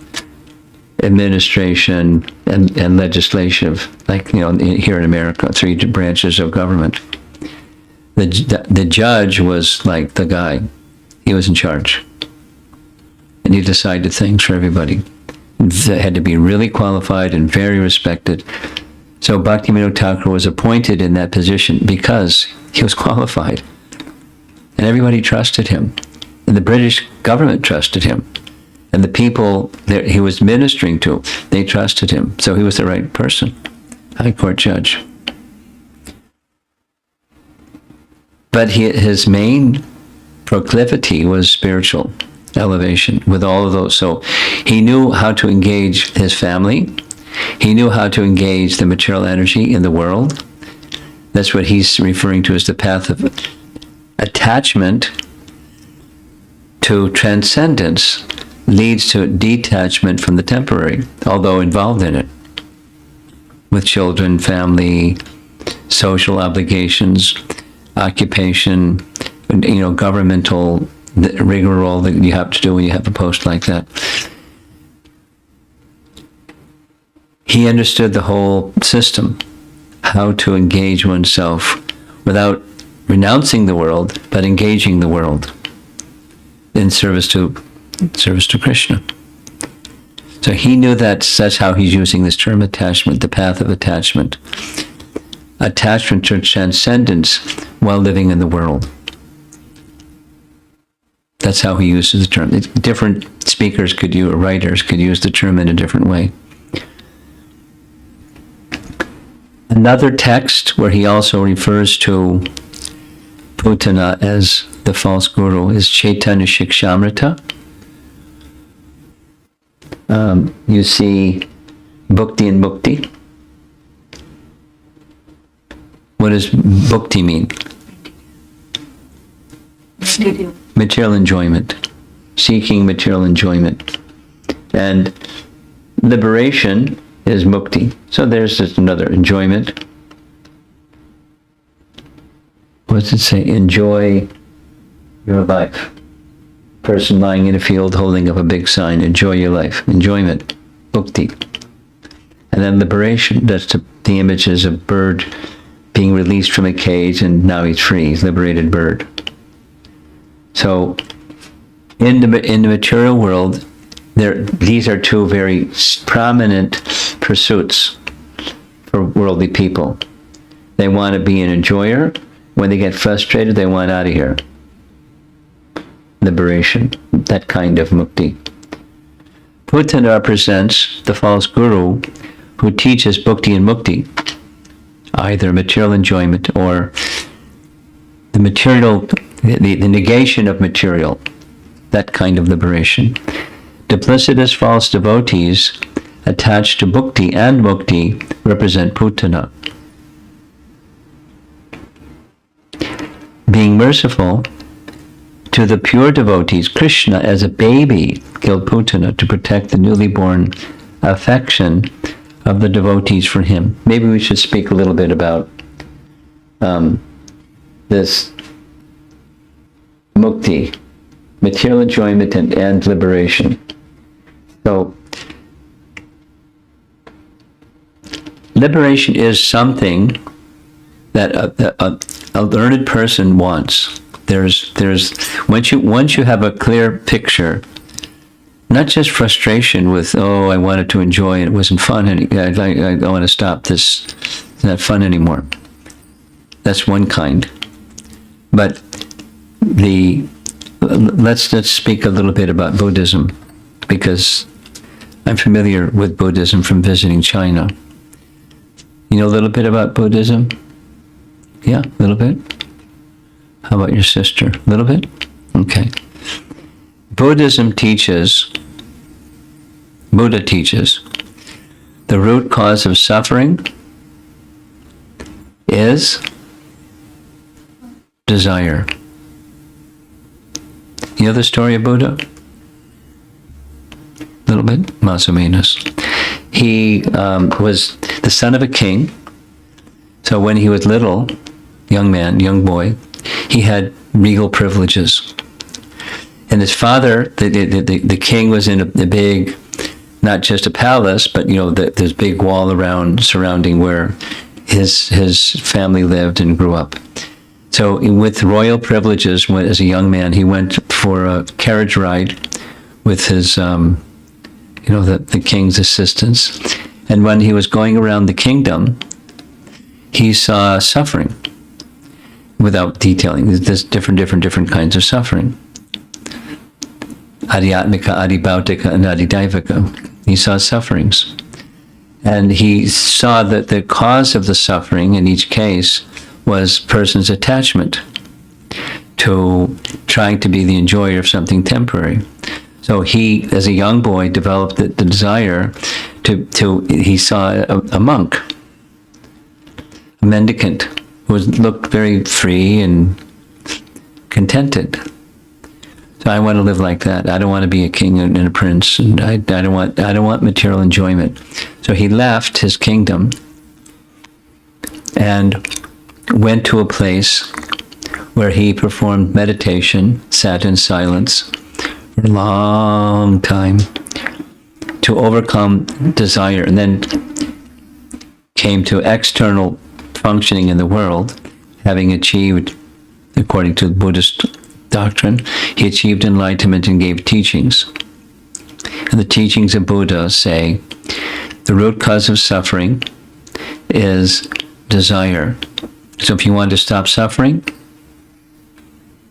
administration, and legislative, like, here in America, 3 branches of government. The judge was like the guy. He was in charge. And he decided things for everybody. They had to be really qualified and very respected. So Bhaktivinoda Thakur was appointed in that position because he was qualified. And everybody trusted him. And the British government trusted him. And the people that he was ministering to, they trusted him. So he was the right person, high court judge. But his main proclivity was spiritual elevation with all of those. So he knew how to engage his family. He knew how to engage the material energy in the world. That's what he's referring to as the path of attachment to transcendence leads to detachment from the temporary, although involved in it, with children, family, social obligations, occupation, governmental rigmarole that you have to do when you have a post like that. he understood the whole system, how to engage oneself without renouncing the world, but engaging the world in service to Krishna. So he knew that's how he's using this term attachment, the path of attachment. Attachment to transcendence while living in the world. That's how he uses the term. Different speakers could use, or writers could use the term in a different way. Another text where he also refers to Putana as the false guru is Chaitanya Shikshamrita. You see Bhukti and Mukti. What does Bhukti mean? Material enjoyment. Seeking material enjoyment. And liberation is Mukti. So there's just another enjoyment. What does it say? Enjoy your life. Person lying in a field holding up a big sign, enjoy your life. Enjoyment. Mukti. And then liberation, that's the images of bird being released from a cage and now he's free, he's liberated bird. So in the material world, these are two very prominent pursuits for worldly people. They want to be an enjoyer. When they get frustrated, they want out of here. Liberation, that kind of mukti. Putana represents the false guru who teaches bhukti and mukti, either material enjoyment or the material, the negation of material, that kind of liberation. Duplicitous false devotees attached to bhukti and mukti represent Putana. Being merciful to the pure devotees, Krishna as a baby killed Putana to protect the newly born affection of the devotees for him. Maybe we should speak a little bit about this mukti, material enjoyment and liberation. So, liberation is something that a learned person wants. There's once you have a clear picture, not just frustration with, oh, I wanted to enjoy and it wasn't fun, and I want to stop this, it's not fun anymore. That's one kind. But let's speak a little bit about Buddhism, because I'm familiar with Buddhism from visiting China. You know a little bit about Buddhism? Yeah, a little bit? How about your sister? A little bit? Okay. Buddha teaches, the root cause of suffering is desire. You know the story of Buddha? A little bit? Más o menos. He was the son of a king. So when he was little, young boy, he had regal privileges. And his father, the king, was in a big, not just a palace, but this big wall surrounding where his family lived and grew up. So with royal privileges, as a young man, he went for a carriage ride with his, the king's assistants. And when he was going around the kingdom, he saw suffering. Without detailing, there's different kinds of suffering. Adhyatmika, adhibhautika, and adhidaivika. He saw sufferings. And he saw that the cause of the suffering in each case was person's attachment to trying to be the enjoyer of something temporary. So he, as a young boy, developed the desire he saw a monk, a mendicant, who looked very free and contented. So I want to live like that. I don't want to be a king and a prince, and I don't want material enjoyment. So he left his kingdom and went to a place where he performed meditation, sat in silence for a long time to overcome desire. And then came to external functioning in the world, having achieved, according to Buddhist doctrine, he achieved enlightenment and gave teachings. And the teachings of Buddha say the root cause of suffering is desire. So if you want to stop suffering,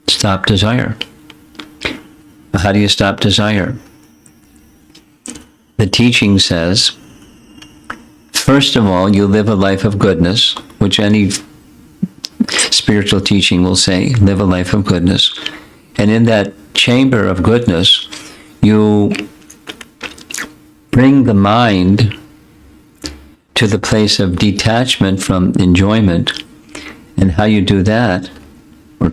stop desire. How do you stop desire? The teaching says, first of all, you live a life of goodness, which any spiritual teaching will say, live a life of goodness. And in that chamber of goodness, you bring the mind to the place of detachment from enjoyment. And how you do that, or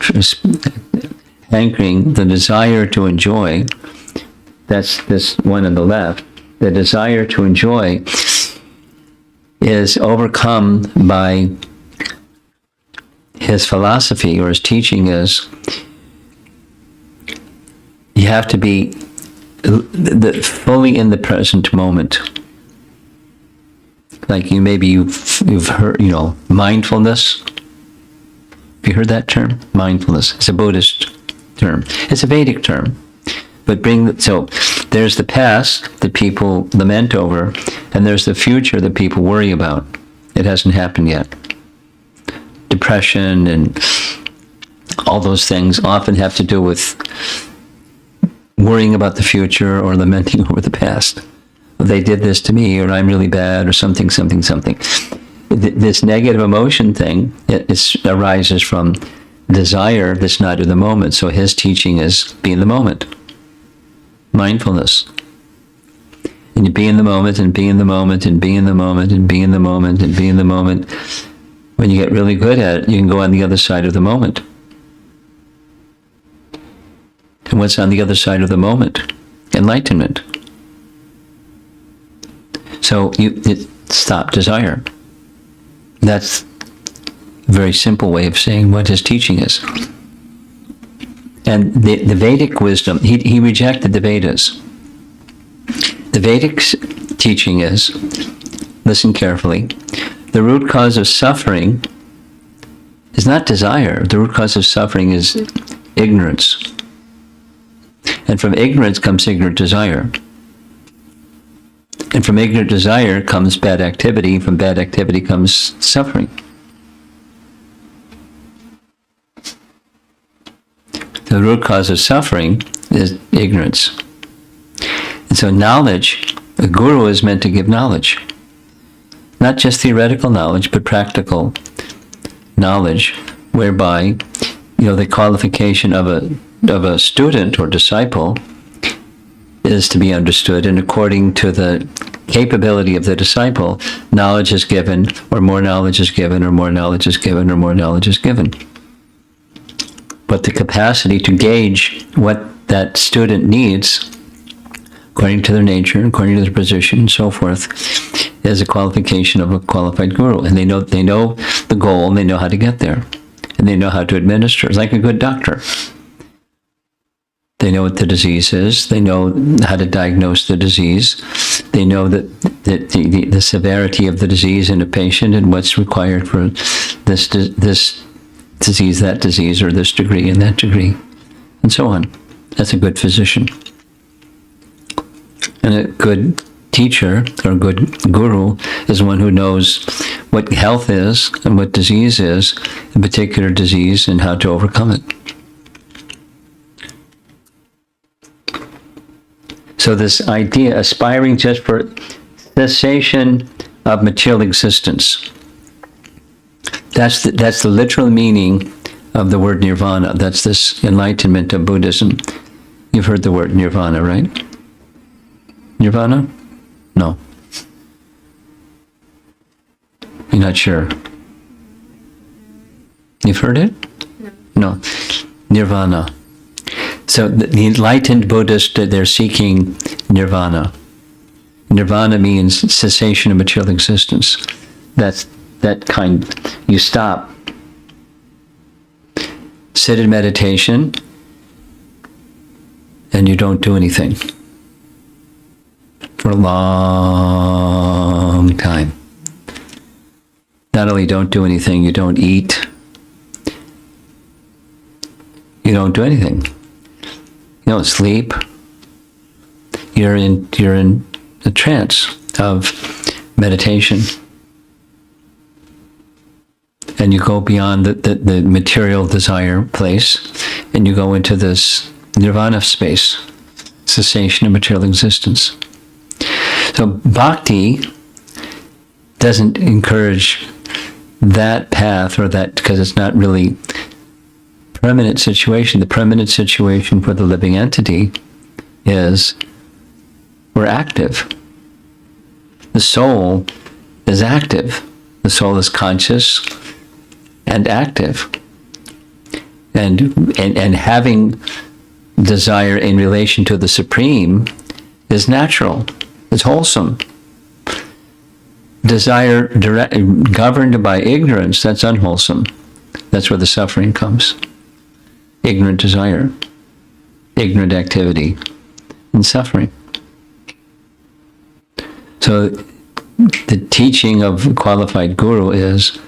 anchoring the desire to enjoy, that's this one on the left, the desire to enjoy is overcome by his philosophy, or his teaching is you have to be fully in the present moment. Like you've heard, mindfulness. Have you heard that term? Mindfulness. It's a Buddhist term. It's a Vedic term. But so there's the past that people lament over, and there's the future that people worry about. It hasn't happened yet. Depression and all those things often have to do with worrying about the future or lamenting over the past. They did this to me, or I'm really bad, or something. This negative emotion thing, it arises from desire that's not in the moment. So his teaching is be in the moment. Mindfulness. And you be in the moment, and be in the moment, and be in the moment, and be in the moment, and be in the moment. When you get really good at it, you can go on the other side of the moment. And what's on the other side of the moment? Enlightenment. So stop desire. That's a very simple way of saying what his teaching is. And the Vedic wisdom, he rejected the Vedas. The Vedic teaching is, listen carefully, the root cause of suffering is not desire. The root cause of suffering is ignorance. And from ignorance comes ignorant desire. And from ignorant desire comes bad activity. From bad activity comes suffering. The root cause of suffering is ignorance. And so knowledge, a guru is meant to give knowledge. Not just theoretical knowledge, but practical knowledge, whereby, the qualification of a student or disciple is to be understood, and according to the capability of the disciple, knowledge is given, or more knowledge is given, or more knowledge is given, or more knowledge is given. But the capacity to gauge what that student needs, according to their nature, according to their position, and so forth, is a qualification of a qualified guru. And they know the goal, and they know how to get there, and they know how to administer. It's like a good doctor. They know what the disease is. They know how to diagnose the disease. They know that the severity of the disease in a patient, and what's required for this disease, that disease, or this degree and that degree, and so on. That's a good physician. And a good teacher or a good guru is one who knows what health is and what disease is, in particular disease, and how to overcome it. So this idea, aspiring just for cessation of material existence, that's the literal meaning of the word nirvana. That's this enlightenment of Buddhism. You've heard the word nirvana, right? Nirvana? No. You're not sure? You've heard it? No. Nirvana. So the enlightened Buddhists, they're seeking nirvana. Nirvana means cessation of material existence. That's that kind. You stop. Sit in meditation, and you don't do anything for a long time. really don't do anything. You don't eat. You don't do anything. You don't sleep. You're in a trance of meditation. And you go beyond the material desire place, and you go into this nirvana space, cessation of material existence. So bhakti doesn't encourage that path, or that, because it's not really permanent situation. The permanent situation for the living entity is we're active. The soul is active. The soul is conscious and active. And having desire in relation to the Supreme is natural. It's wholesome. Desire governed by ignorance, that's unwholesome. That's where the suffering comes. Ignorant desire, ignorant activity, and suffering. So the teaching of a qualified guru is,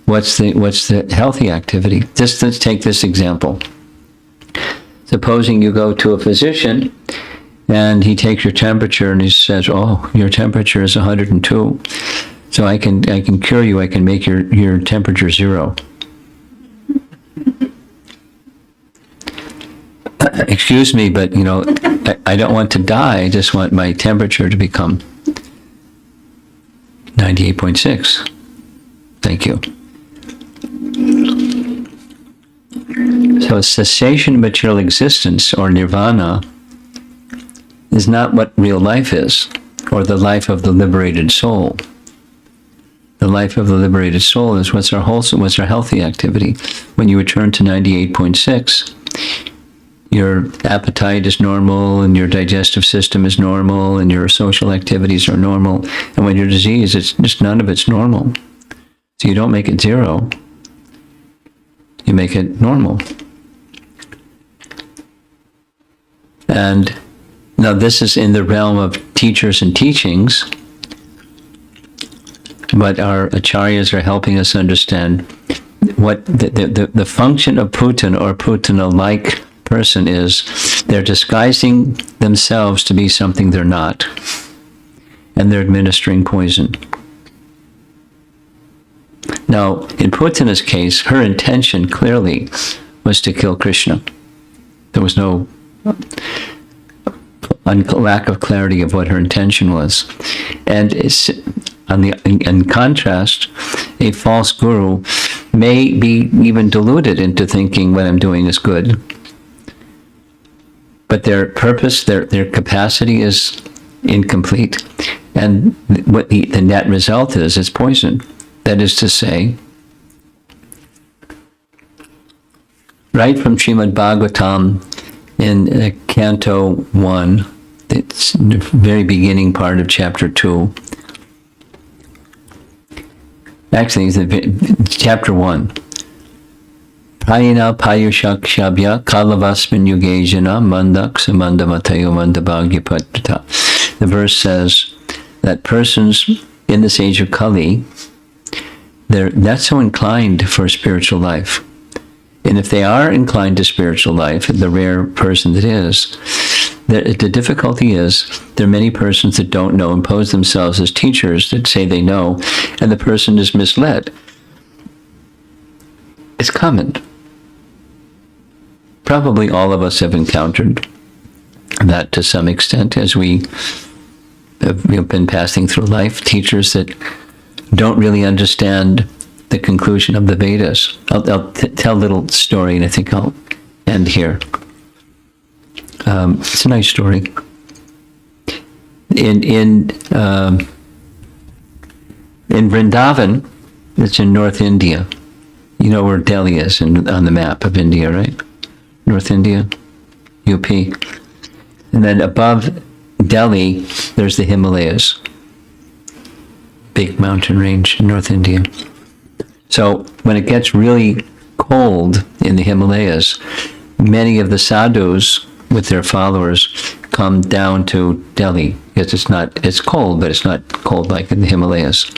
what's the healthy activity? Let's take this example. Supposing you go to a physician and he takes your temperature and he says, "Oh, your temperature is 102. So I can cure you. I can make your temperature 0." Excuse me, but I don't want to die. I just want my temperature to become 98.6. Thank you. So cessation of material existence, or nirvana, is not what real life is, or the life of the liberated soul. The life of the liberated soul is what's our wholesome, what's our healthy activity. When you return to 98.6, your appetite is normal, and your digestive system is normal, and your social activities are normal. And when you're diseased, it's just none of it's normal. So you don't make it 0. You make it normal. And now this is in the realm of teachers and teachings, but our acharyas are helping us understand what the function of Putana, or Putana-like person, is. They're disguising themselves to be something they're not, and they're administering poison. Now, in Putana's case, her intention clearly was to kill Krishna. There was no lack of clarity of what her intention was. And in contrast, a false guru may be even deluded into thinking what I'm doing is good. But their purpose, their capacity is incomplete. And what the net result is poison. That is to say, right from Srimad Bhagavatam in Canto 1, it's the very beginning part of Chapter 2. Actually, it's Chapter 1. Prayana Payushak Shabya Kalavasmin Yugejana Mandak Samandamatayo Mandabhagyapatata. The verse says that persons in this age of Kali, they're not so inclined for spiritual life. And if they are inclined to spiritual life, the rare person that is, the difficulty is there are many persons that don't know, impose themselves as teachers that say they know, and the person is misled. It's common. Probably all of us have encountered that to some extent as we have been passing through life. Teachers that don't really understand the conclusion of the Vedas. I'll tell a little story, and I think I'll end here. It's a nice story. In Vrindavan, it's in North India. You know where Delhi is on the map of India, right? North India, UP. And then above Delhi, there's the Himalayas. Big mountain range in North India. So when it gets really cold in the Himalayas, many of the sadhus with their followers come down to Delhi, because it's cold, but it's not cold like in the Himalayas.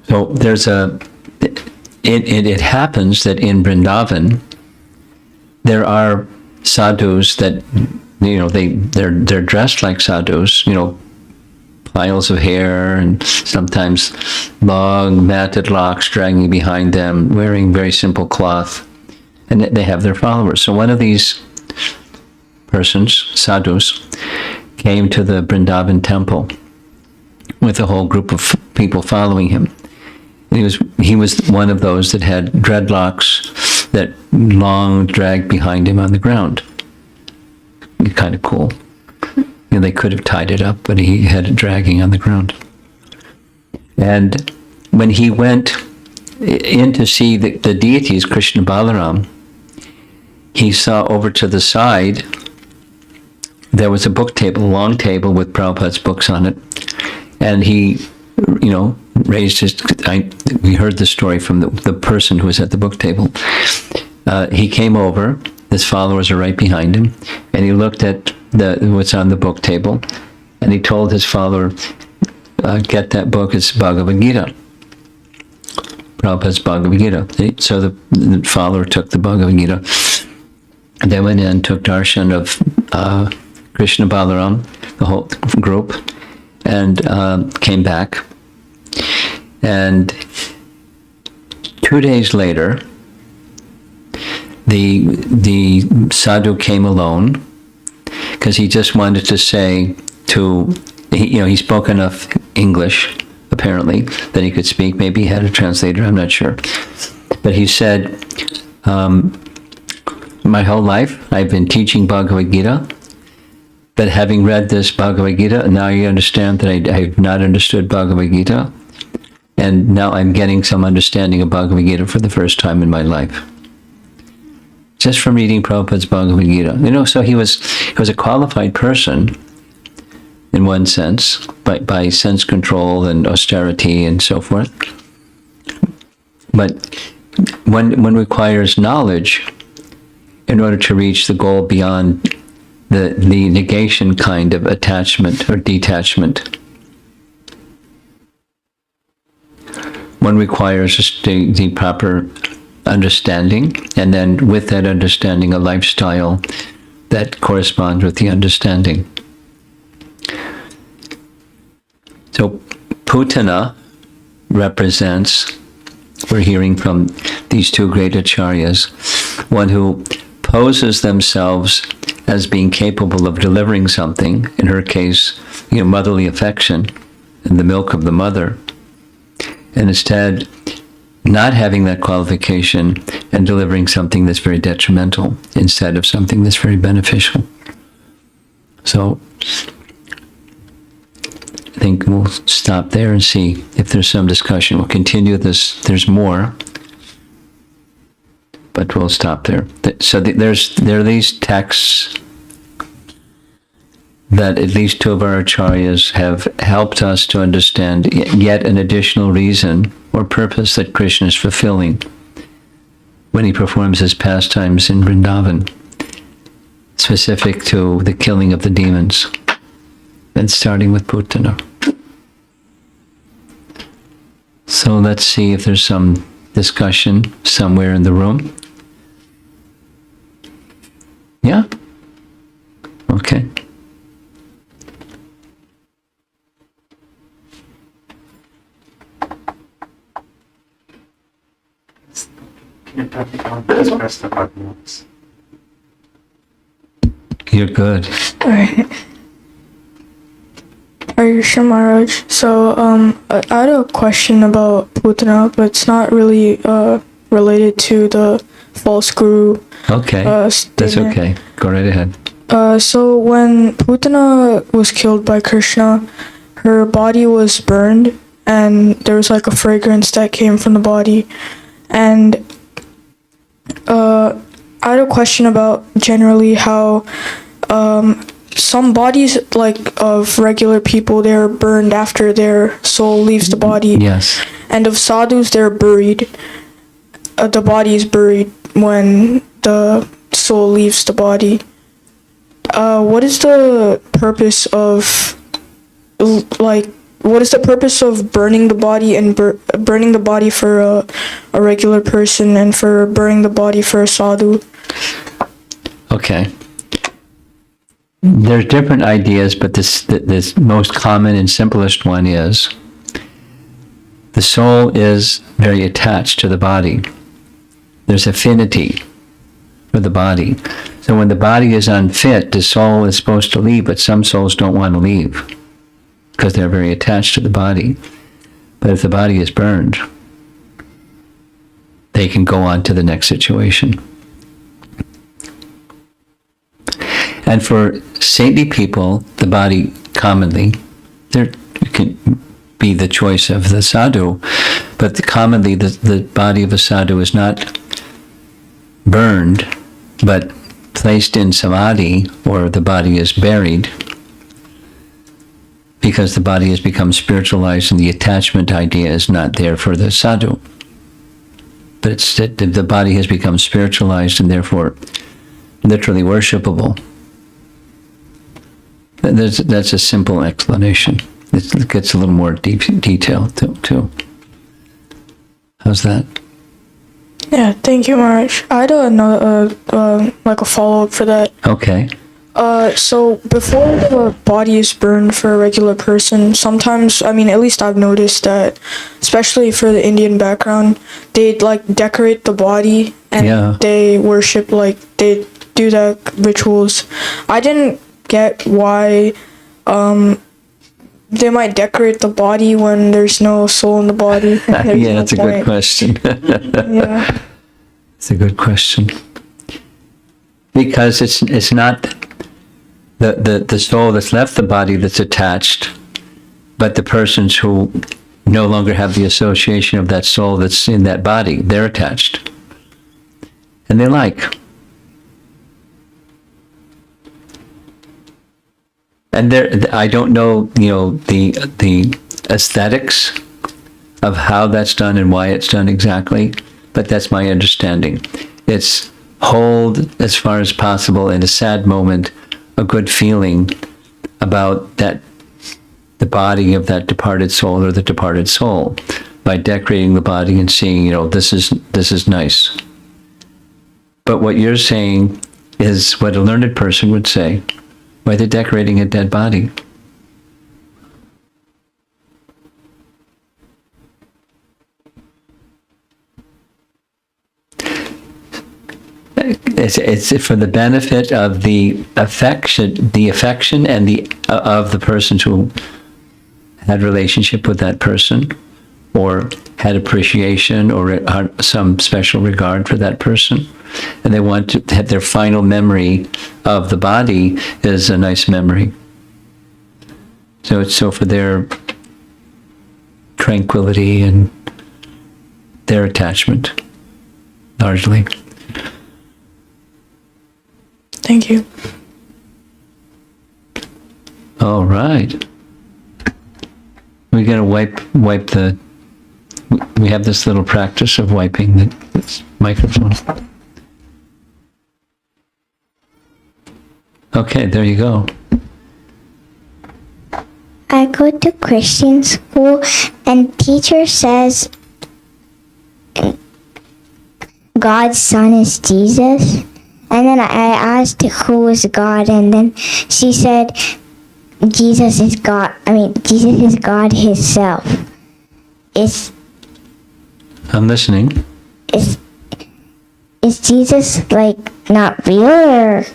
So there's it happens that in Vrindavan, there are sadhus that, they're dressed like sadhus, piles of hair and sometimes long matted locks dragging behind them, wearing very simple cloth, and they have their followers. So one of these persons, sadhus, came to the Vrindavan temple with a whole group of people following him. He was one of those that had dreadlocks that long dragged behind him on the ground. Kind of cool. They could have tied it up, but he had it dragging on the ground. And when he went in to see the deities, Krishna Balaram, he saw over to the side, there was a book table, a long table with Prabhupada's books on it. And he, raised his, we heard the story from the person who was at the book table. He came over, his followers are right behind him, and he looked at what's on the book table, and he told his follower, get that book, it's Bhagavad Gita. Prabhupada's Bhagavad Gita. So the follower took the Bhagavad Gita, and they went in, took darshan of Krishna Balaram, the whole group, and came back. And 2 days later, the sadhu came alone, because he just wanted to say he spoke enough English, apparently, that he could speak. Maybe he had a translator, I'm not sure. But he said, my whole life I've been teaching Bhagavad Gita, but having read this Bhagavad Gita, now you understand that I have not understood Bhagavad Gita, and now I'm getting some understanding of Bhagavad Gita for the first time in my life. Just from reading Prabhupada's Bhagavad Gita. So he was a qualified person, in one sense, by sense control and austerity and so forth. But one requires knowledge in order to reach the goal beyond the negation kind of attachment or detachment. One requires the proper understanding, and then with that understanding, a lifestyle that corresponds with the understanding. So Putana represents, we're hearing from these two great acharyas, one who poses themselves as being capable of delivering something, in her case, motherly affection and the milk of the mother, and instead not having that qualification and delivering something that's very detrimental instead of something that's very beneficial. So I think we'll stop there and see if there's some discussion. We'll continue this. There's more, but we'll stop there. So there are these texts that at least two of our acharyas have helped us to understand yet an additional reason or purpose that Krishna is fulfilling when he performs his pastimes in Vrindavan, specific to the killing of the demons, and starting with Putana. So let's see if there's some discussion somewhere in the room. Yeah? Okay. You're good. Alright. Krishna Maharaj. So, I had a question about Putana, but it's not really related to the false guru. Okay, that's okay. Go right ahead. So when Putana was killed by Krishna, her body was burned, and there was like a fragrance that came from the body. And I had a question about generally how some bodies, like of regular people, they're burned after their soul leaves the body. Yes. And of sadhus, they're buried. The body is buried when the soul leaves the body. What is the purpose of, like, what is the purpose of burning the body and burning the body for a regular person and for burning the body for a sadhu? Okay. There's different ideas, but this most common and simplest one is the soul is very attached to the body. There's affinity for the body. So when the body is unfit, the soul is supposed to leave, but some souls don't want to leave because they're very attached to the body. But if the body is burned, they can go on to the next situation. And for saintly people, the body commonly, there can be the choice of the sadhu, but commonly the body of a sadhu is not burned, but placed in samadhi, or the body is buried, because the body has become spiritualized and the attachment idea is not there for the sadhu. But it's that the body has become spiritualized and therefore literally worshipable. That's a simple explanation. It gets a little more deep detail too. How's that? Yeah, thank you, Maharaj. I had another, like a follow-up for that. Okay. So before the body is burned for a regular person, sometimes, I mean, at least I've noticed that, especially for the Indian background, they'd like decorate the body and they worship, like they do the rituals. I didn't get why they might decorate the body when there's no soul in the body. Yeah, that's a good question. Yeah. It's a good question. Because it's not the soul that's left the body that's attached, but the persons who no longer have the association of that soul that's in that body, they're attached. And they like. And I don't know, the aesthetics of how that's done and why it's done exactly, but that's my understanding. It's hold, as far as possible, in a sad moment, a good feeling about the body of that departed soul or the departed soul, by decorating the body and seeing, this is nice. But what you're saying is what a learned person would say. Why they're decorating a dead body? It's for the benefit of the affection and of the persons who had relationship with that person, or had appreciation or some special regard for that person, and they want to have their final memory of the body is a nice memory. So it's for their tranquility and their attachment, largely. Thank you. All right. We're going to wipe the... We have this little practice of wiping this microphone. Okay, there you go. I go to Christian school and teacher says God's son is Jesus. And then I asked who is God, and then she said Jesus is God. Jesus is God himself. I'm listening. Is Jesus not real, or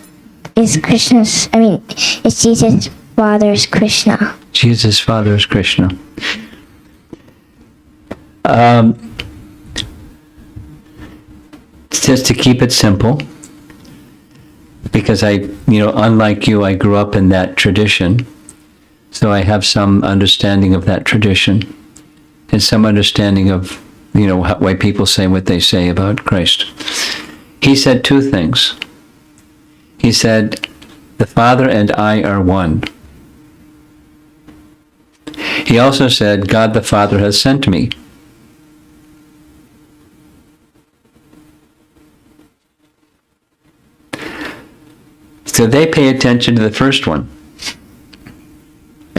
is Krishna's? Is Jesus' father's Krishna? Jesus' father is Krishna. Just to keep it simple, because unlike you, I grew up in that tradition, so I have some understanding of that tradition, and some understanding of, why people say what they say about Christ. He said two things. He said, the Father and I are one. He also said, God the Father has sent me. So they pay attention to the first one.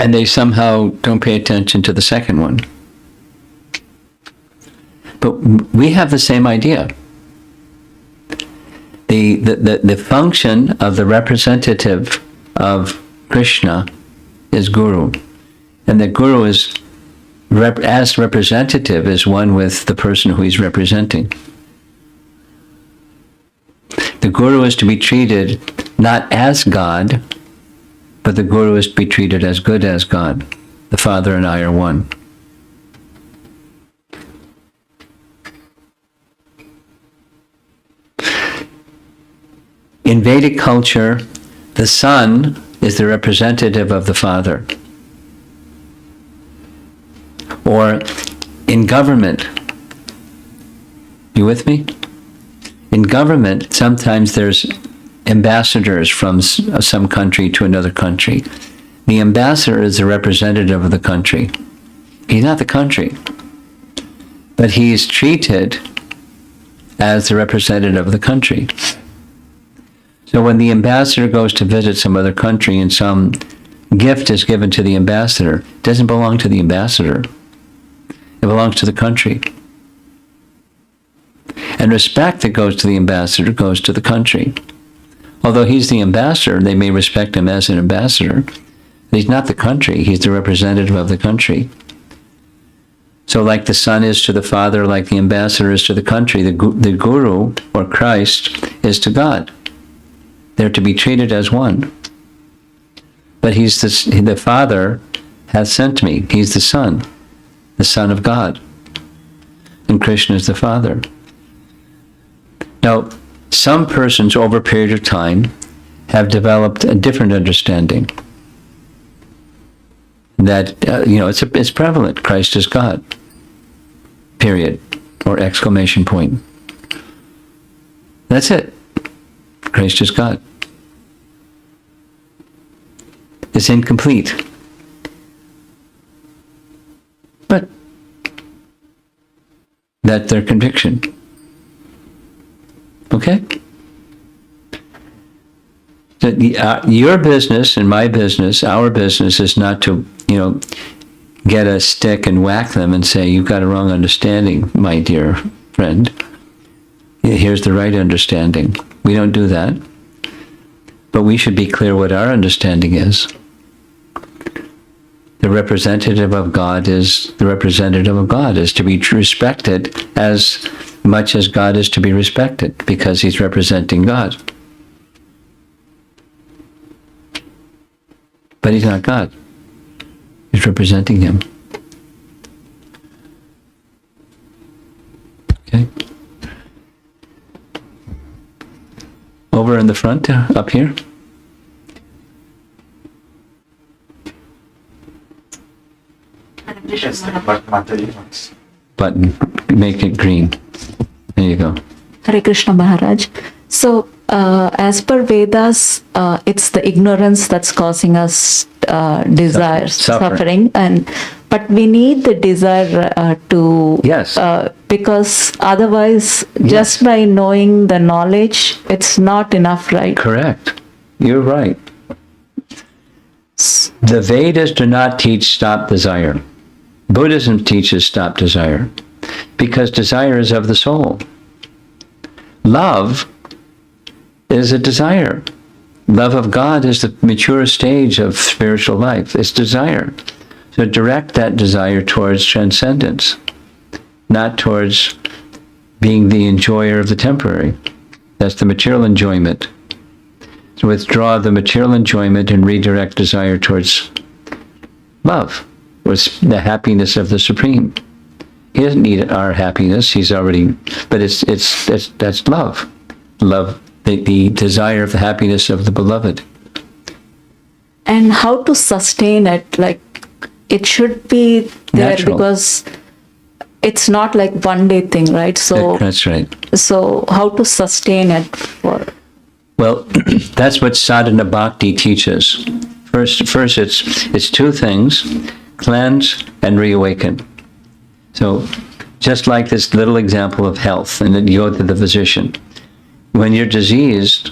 and they somehow don't pay attention to the second one. But we have the same idea. The function of the representative of Krishna is guru, and the guru is as representative is one with the person who he's representing. The guru is to be treated not as God, but the guru is to be treated as good as God. The Father and I are one. In Vedic culture, the son is the representative of the father. Or in government, you with me? In government, sometimes there's ambassadors from some country to another country. The ambassador is the representative of the country. He's not the country, but he is treated as the representative of the country. So when the ambassador goes to visit some other country and some gift is given to the ambassador, it doesn't belong to the ambassador. It belongs to the country. And respect that goes to the ambassador goes to the country. Although he's the ambassador, they may respect him as an ambassador. He's not the country, he's the representative of the country. So like the son is to the father, like the ambassador is to the country, the guru, or Christ, is to God. They're to be treated as one. But he's the Father hath sent me. He's the Son of God. And Krishna is the Father. Now, some persons over a period of time have developed a different understanding. That, it's prevalent. Christ is God. Period. Or exclamation point. That's it. Christ is God. It's incomplete. But that's their conviction. Okay? So your business and my business, our business, is not to, get a stick and whack them and say, you've got a wrong understanding, my dear friend. Here's the right understanding. We don't do that. But we should be clear what our understanding is. The representative of God is the representative of God, is to be respected as much as God is to be respected, because he's representing God. But he's not God. He's representing him. Okay? Over in the front, up here. Button. Make it green. There you go. Hare Krishna Maharaj. So, as per Vedas, it's the ignorance that's causing us desires, suffering, but we need the desire to. Yes. Because otherwise, just by knowing the knowledge, it's not enough, right? Correct. You're right. The Vedas do not teach stop desire. Buddhism teaches stop desire, because desire is of the soul. Love is a desire. Love of God is the mature stage of spiritual life. It's desire. So direct that desire towards transcendence, not towards being the enjoyer of the temporary. That's the material enjoyment. So withdraw the material enjoyment and redirect desire towards love, was the happiness of the Supreme. He doesn't need our happiness. He's already, but that's love. Love, the desire of the happiness of the beloved. And how to sustain it? Like, it should be there Natural. because it's not like one day thing, right? So That's right. So how to sustain it for? Well, that's what sadhana bhakti teaches. First, it's two things: cleanse and reawaken. So, just like this little example of health, and then you go to the physician. When you're diseased,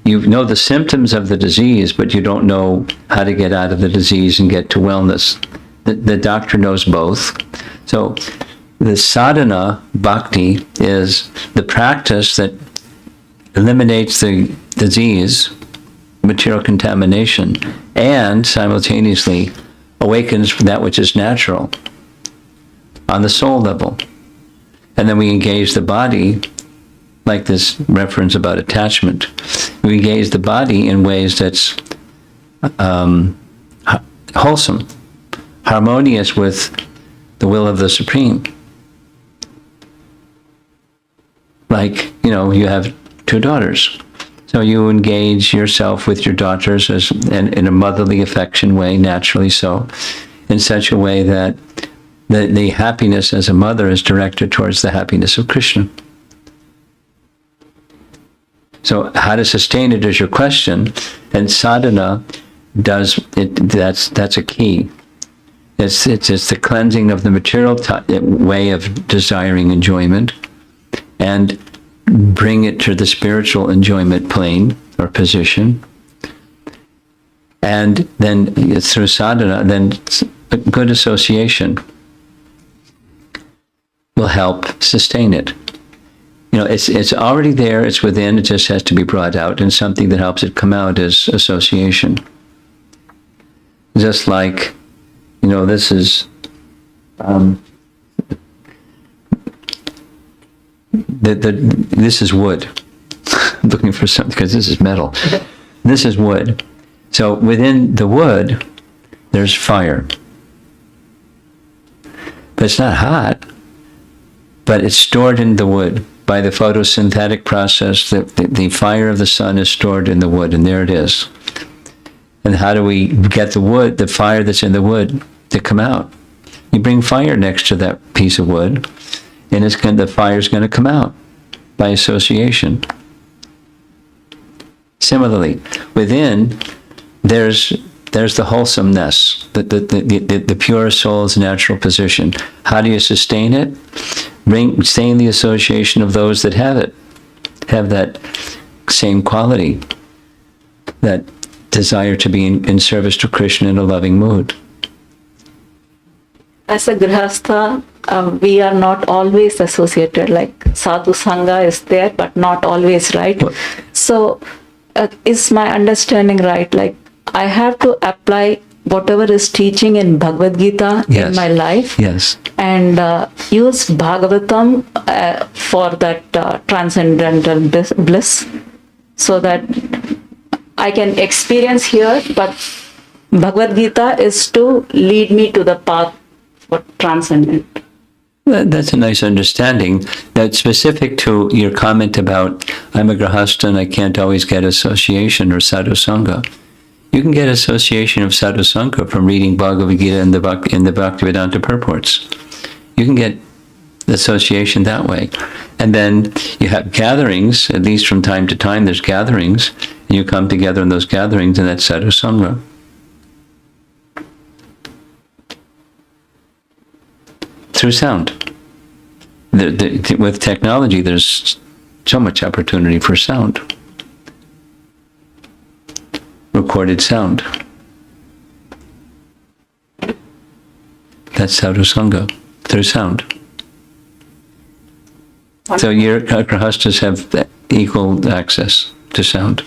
you know the symptoms of the disease, but you don't know how to get out of the disease and get to wellness. The doctor knows both. So the sadhana bhakti is the practice that eliminates the disease, material contamination, and simultaneously awakens that which is natural on the soul level. And then we engage the body, like this reference about attachment. We engage the body in ways that's wholesome, harmonious with the will of the Supreme. Like, you have 2 daughters. So you engage yourself with your daughters in a motherly affection way, naturally so, in such a way that the happiness as a mother is directed towards the happiness of Krishna. So how to sustain it is your question, and sadhana does it. That's a key. It's the cleansing of the material way of desiring enjoyment, and bring it to the spiritual enjoyment plane or position. And then through sadhana, then a good association will help sustain it. It's already there, it's within, it just has to be brought out, and something that helps it come out is association. Just like, this is this is wood. I'm looking for something because this is metal. This is wood. So within the wood, there's fire. But it's not hot, but it's stored in the wood. By the photosynthetic process, the fire of the sun is stored in the wood, and there it is. And how do we get the fire that's in the wood, to come out? You bring fire next to that piece of wood, and the fire's going to come out by association. Similarly, within, there's the wholesomeness, the pure soul's natural position. How do you sustain it? Sustain the association of those that have it, have that same quality, that desire to be in service to Krishna in a loving mood. As a grihastha, we are not always associated, like sadhu sangha is there, but not always, right? So, is my understanding right? Like, I have to apply whatever is teaching in Bhagavad Gita in my life, and use Bhagavatam for that transcendental bliss, so that I can experience here, but Bhagavad Gita is to lead me to the path for transcendent. That's a nice understanding. That's specific to your comment about, I'm a grihastha and I can't always get association or sadhu sangha. You can get association of sadhu sangha from reading Bhagavad Gita in the Bhaktivedanta purports. You can get association that way. And then you have gatherings, at least from time to time there's gatherings, and you come together in those gatherings, and that's sadhu sangha. Through sound. With technology, there's so much opportunity for sound. Recorded sound. That's sadhu sangha, through sound. So your grihasthas have equal access to sound.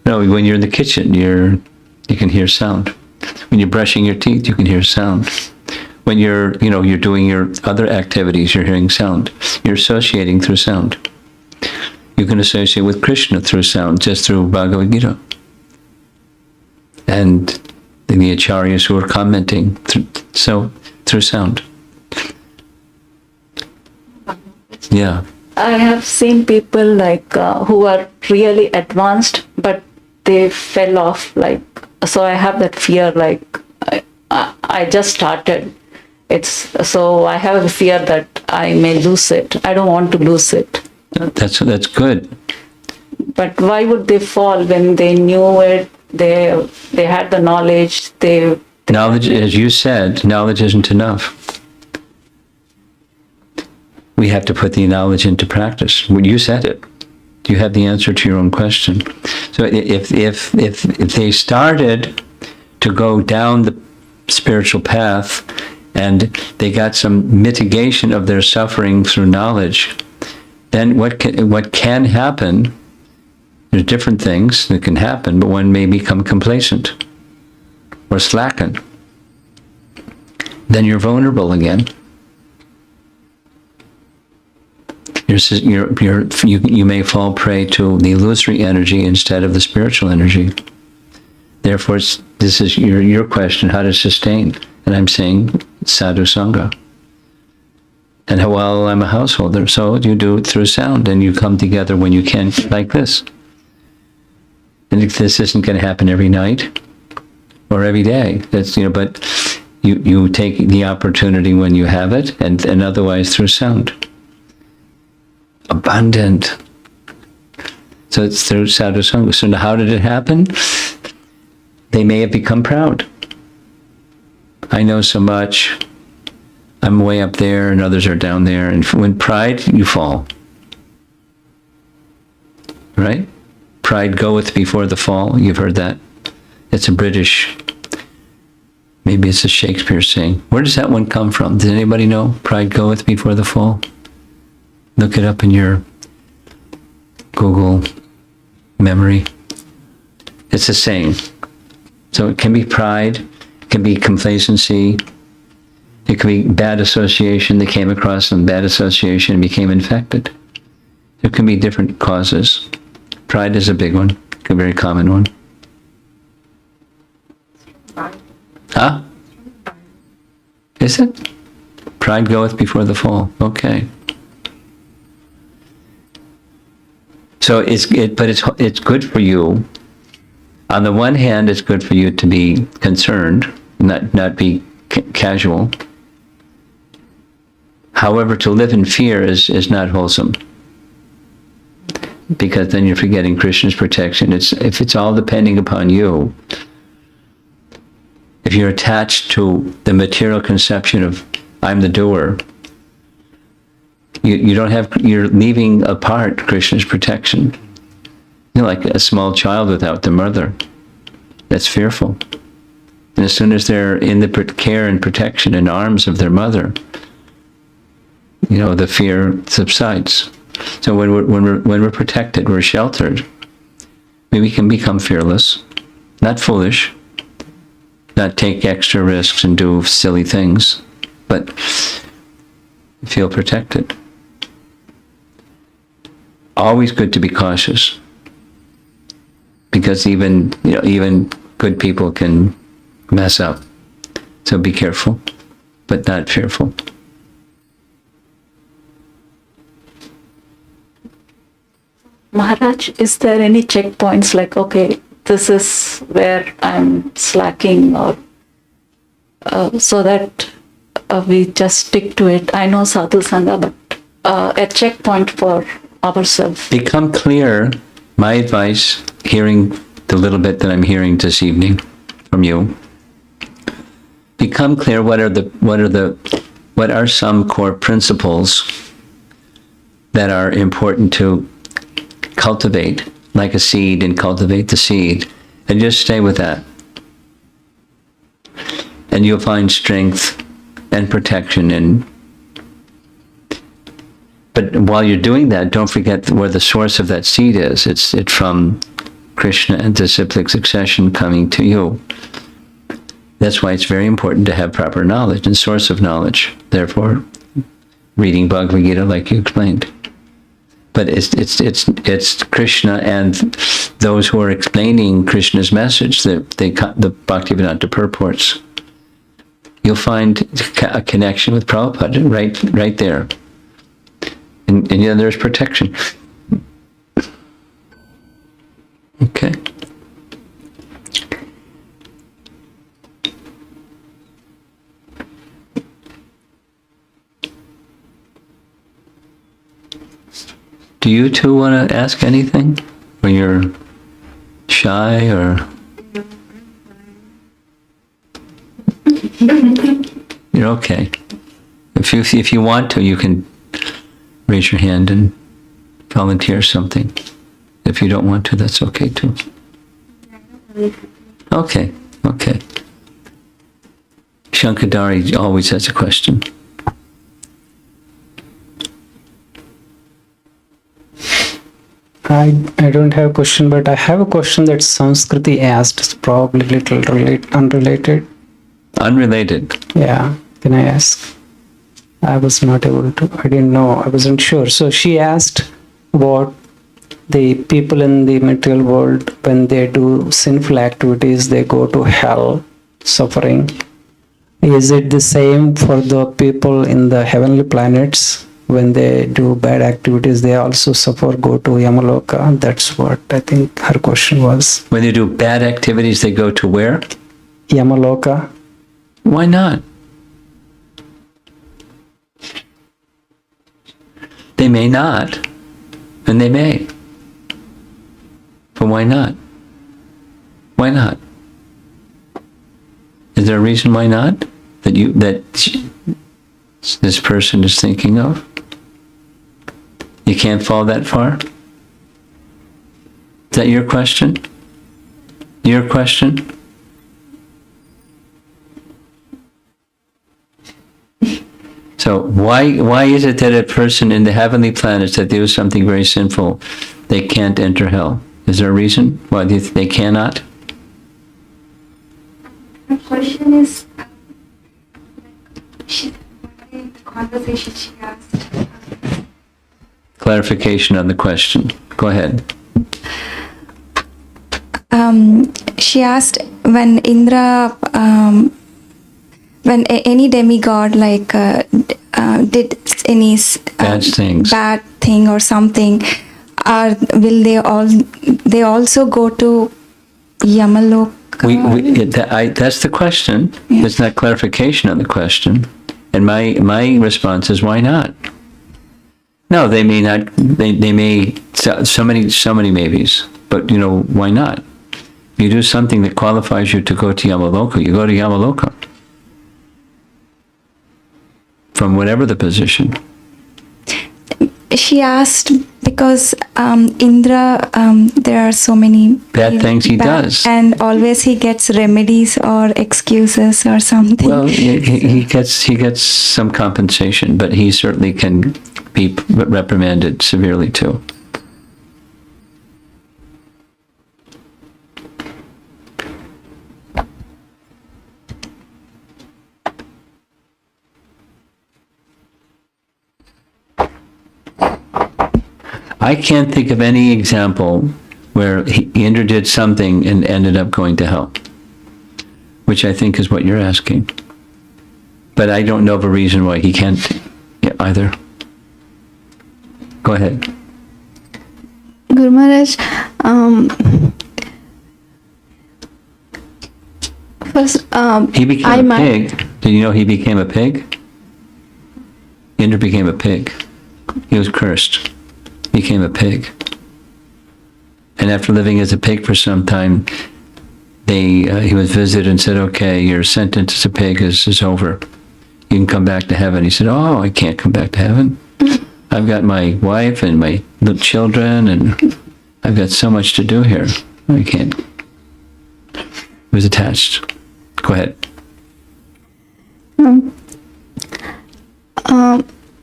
No, when you're in the kitchen, you can hear sound. When you're brushing your teeth, you can hear sound. When you're doing your other activities, you're hearing sound. You're associating through sound. You can associate with Krishna through sound, just through Bhagavad Gita. And the acharyas who are commenting, through sound. Yeah. I have seen people like who are really advanced, but they fell off. Like, so I have that fear. Like, I just started. So I have a fear that I may lose it. I don't want to lose it. That's good. But why would they fall when they knew it? They had the knowledge. Knowledge, as you said, knowledge isn't enough. we have to put the knowledge into practice. Well, you said it. You have the answer to your own question. So if they started to go down the spiritual path and they got some mitigation of their suffering through knowledge, then what can happen, there's different things that can happen, but one may become complacent or slacken. Then you're vulnerable again. You may fall prey to the illusory energy instead of the spiritual energy. Therefore, this is your question, how to sustain. And I'm saying sadhu sangha. And well, I'm a householder, so you do it through sound, and you come together when you can, like this. And if this isn't going to happen every night or every day, that's, but you take the opportunity when you have it, and otherwise through sound. Abundant. So it's through sadhu sangha. So how did it happen? They may have become proud. I know so much. I'm way up there and others are down there. And when pride, you fall. Right? Pride goeth before the fall. You've heard that. It's a British, maybe it's a Shakespeare saying. Where does that one come from? Does anybody know? Pride goeth before the fall. Look it up in your Google memory. It's a saying. So it can be pride, it can be complacency, it can be bad association. They came across some bad association and became infected. There can be different causes. Pride is a big one, a very common one. Huh? Is it? Pride goeth before the fall. Okay. So it's good for you. On the one hand, it's good for you to be concerned, not be casual. However, to live in fear is not wholesome, because then you're forgetting Krishna's protection. If it's all depending upon you, if you're attached to the material conception of I'm the doer, you're leaving apart Krishna's protection. Like a small child without the mother. That's fearful. And as soon as they're in the care and protection and arms of their mother, the fear subsides. So when we're protected, we're sheltered, we can become fearless, not foolish, not take extra risks and do silly things, but feel protected. Always good to be cautious, because even good people can mess up. So be careful, but not fearful. Maharaj, is there any checkpoints like, okay, this is where I'm slacking, or so that we just stick to it? I know sadhu sangha, but a checkpoint for ourselves. Become clear. My advice, hearing the little bit that I'm hearing this evening from you, become clear what are some core principles that are important to cultivate, like a seed, and cultivate the seed, and just stay with that. And you'll find strength and protection. But while you're doing that, don't forget where the source of that seed is. It's from Krishna and disciplic succession coming to you. That's why it's very important to have proper knowledge and source of knowledge. Therefore, reading Bhagavad Gita, like you explained. But it's Krishna and those who are explaining Krishna's message, the Bhaktivedanta purports. You'll find a connection with Prabhupada right there. And there's protection. Okay. Do you two want to ask anything? Or you're shy, or? You're okay. If you want to, you can raise your hand and volunteer something. If you don't want to, that's okay too. Okay. Shankadari always has a question. I don't have a question, but I have a question that Sanskriti asked. It's probably little unrelated. Unrelated. Yeah, can I ask? I was not able to. I didn't know. I wasn't sure. So she asked about the people in the material world when they do sinful activities, they go to hell, suffering. Is it the same for the people in the heavenly planets? When they do bad activities, they also suffer, go to Yamaloka. That's what I think her question was. When they do bad activities, they go to where? Yamaloka. Why not? They may not, and they may. But why not? Why not? Is there a reason why not? This person is thinking of? You can't fall that far? Is that your question? Your question? So why is it that a person in the heavenly planets that do something very sinful, they can't enter hell? Is there a reason why they cannot? The question is, in the conversation she asked. Clarification on the question. Go ahead. She asked when Indra, when any demigod did any bad thing or something, will they also go to Yamaloka? That's the question. Yeah. There's not clarification on the question, and my response is why not? No, they may not. They may so many maybes, but why not? You do something that qualifies you to go to Yamaloka. You go to Yamaloka from whatever the position. She asked because Indra, there are so many bad things he does, and always he gets remedies or excuses or something. Well, he gets some compensation, but he certainly can be reprimanded severely too. I can't think of any example where Indra did something and ended up going to hell, which I think is what you're asking. But I don't know of a reason why he can't either. Go ahead. Guru Maharaj, first, he became a pig. Did you know he became a pig? Indra became a pig. He was cursed. Became a pig. And after living as a pig for some time, he was visited and said, okay, your sentence as a pig is over. You can come back to heaven. He said, oh, I can't come back to heaven. I've got my wife and my little children, and I've got so much to do here. I can't. He was attached. Go ahead.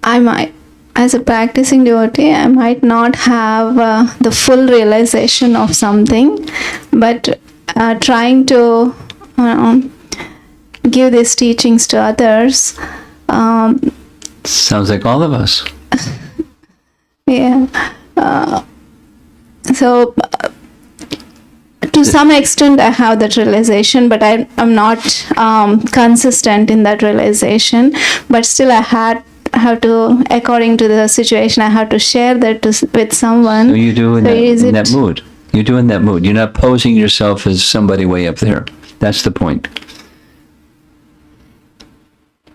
I might, as a practicing devotee, I might not have the full realization of something, but trying to give these teachings to others. Sounds like all of us. Yeah. So, to some extent, I have that realization, but I'm not consistent in that realization. But still, I have to, according to the situation, I have to share that with someone. So you do in that mood. You do in that mood. You're not posing yourself as somebody way up there. That's the point.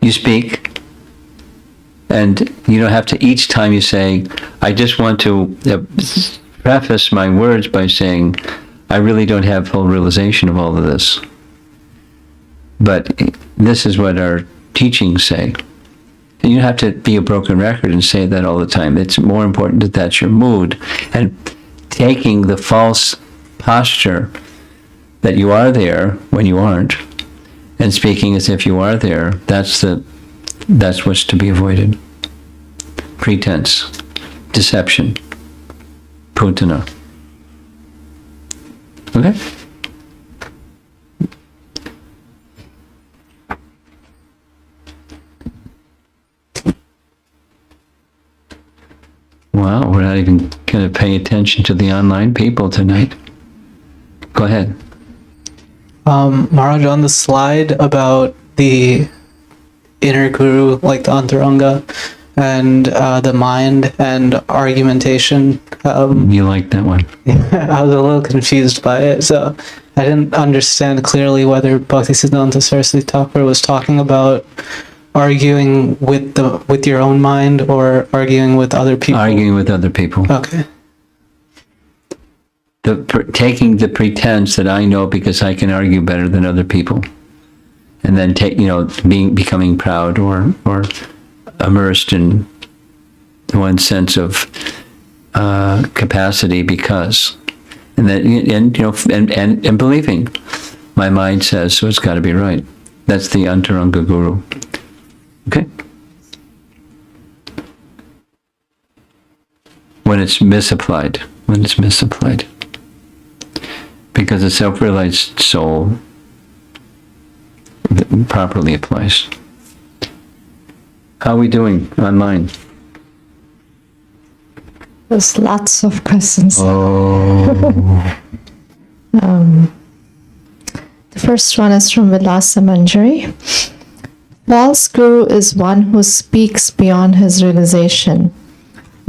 You speak. And you don't have to, each time you say, I just want to preface my words by saying, I really don't have full realization of all of this. But this is what our teachings say. And you don't have to be a broken record and say that all the time. It's more important that that's your mood. And taking the false posture that you are there when you aren't, and speaking as if you are there, that's what's to be avoided. Pretense, deception, Putana. Okay? Wow, we're not even going to pay attention to the online people tonight. Go ahead. Maharaj, on the slide about the inner guru, like the antaranga, and the mind and argumentation, You like that one? I was a little confused by it, so I didn't understand clearly whether Bhaktisiddhanta Saraswati Thakur was talking about arguing with your own mind or arguing with other people. Arguing with other people. Okay. Taking the pretense that I know because I can argue better than other people, and then becoming proud or immersed in one sense of capacity because, and believing my mind says so, it's got to be right. That's the antaranga guru. Okay. When it's misapplied. Because the self-realized soul properly applies. How are we doing online? There's lots of questions. Oh. The first one is from Vilasa Manjari. False guru is one who speaks beyond his realization.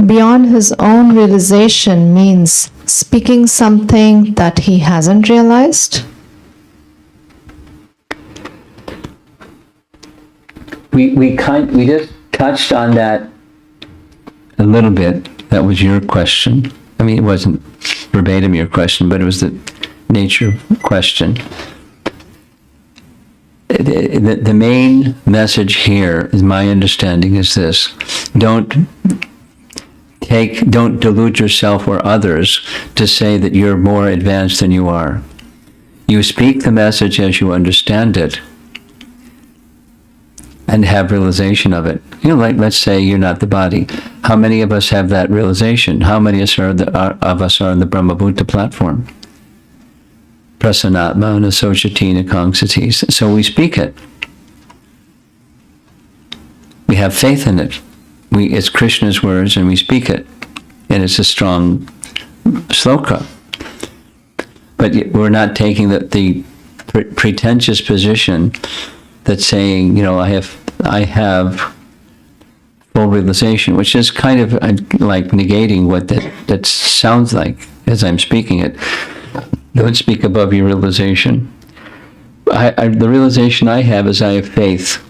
Beyond his own realization means speaking something that he hasn't realized. We just touched on that a little bit. That was your question. I mean, it wasn't verbatim your question, but it was the nature of question. The main message here, is my understanding, is this: don't delude yourself or others to say that you're more advanced than you are. You speak the message as you understand it and have realization of it. Like, let's say you're not the body. How many of us have that realization? How many of us are on the Brahmabhuta platform? Prasanatma, Nasoshatina, Kamsa. So we speak it. We have faith in it. It's Krishna's words and we speak it. And it's a strong sloka. But we're not taking the pretentious position that's saying, I have full realization, which is kind of like negating what that sounds like as I'm speaking it. Don't speak above your realization. The realization I have is I have faith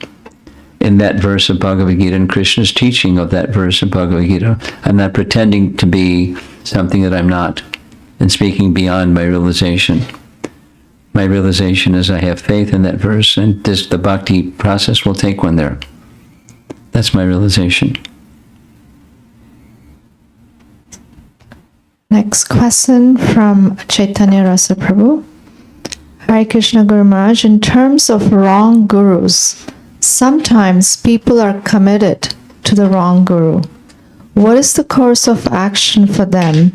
in that verse of Bhagavad Gita and Krishna's teaching of that verse of Bhagavad Gita. I'm not pretending to be something that I'm not and speaking beyond my realization. My realization is I have faith in that verse, and the bhakti process will take one there. That's my realization. Next question from Chaitanya Rasa Prabhu. Hare Krishna Guru Maharaj, in terms of wrong gurus, sometimes people are committed to the wrong guru. What is the course of action for them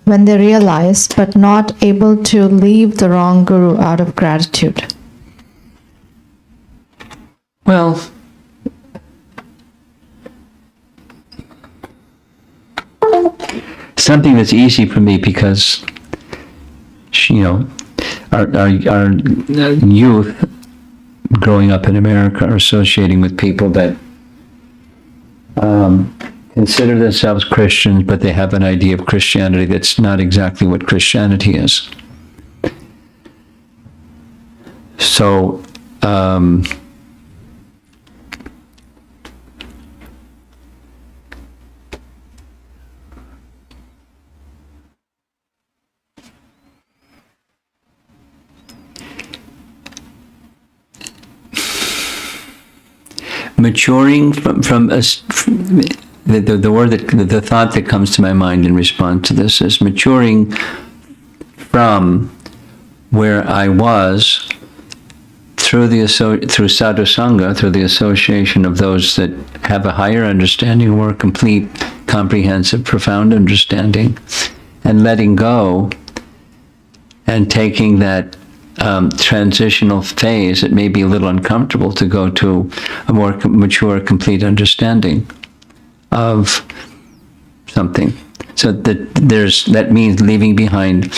when they realize but not able to leave the wrong guru out of gratitude? Well, something that's easy for me because, our youth growing up in America are associating with people that consider themselves Christians, but they have an idea of Christianity that's not exactly what Christianity is. So, Maturing from the word the thought that comes to my mind in response to this is maturing from where I was through sadhu sangha, through the association of those that have a higher understanding, more complete, comprehensive, profound understanding, and letting go and taking that transitional phase. It may be a little uncomfortable to go to a more mature, complete understanding of something. So that means leaving behind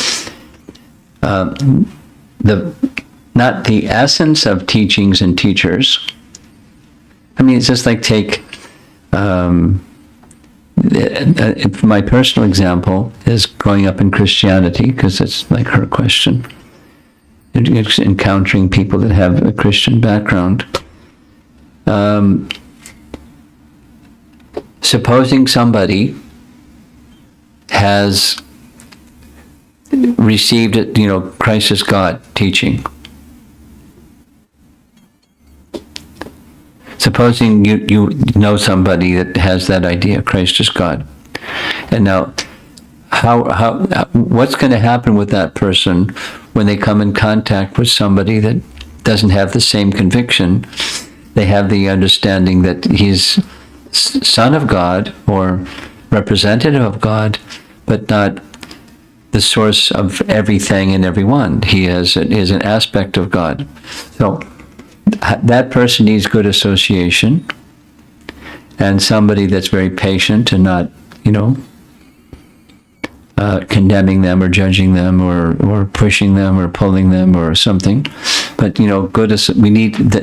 not the essence of teachings and teachers. I mean, it's just like take my personal example is growing up in Christianity, because it's like her question. It's encountering people that have a Christian background. Supposing somebody has received it, Christ is God teaching. Supposing you know somebody that has that idea, Christ is God. And now, what's going to happen with that person when they come in contact with somebody that doesn't have the same conviction? They have the understanding that he's Son of God or representative of God, but not the source of everything and everyone. He is an aspect of God. So that person needs good association, and somebody that's very patient and not, condemning them or judging them or pushing them or pulling them or something. But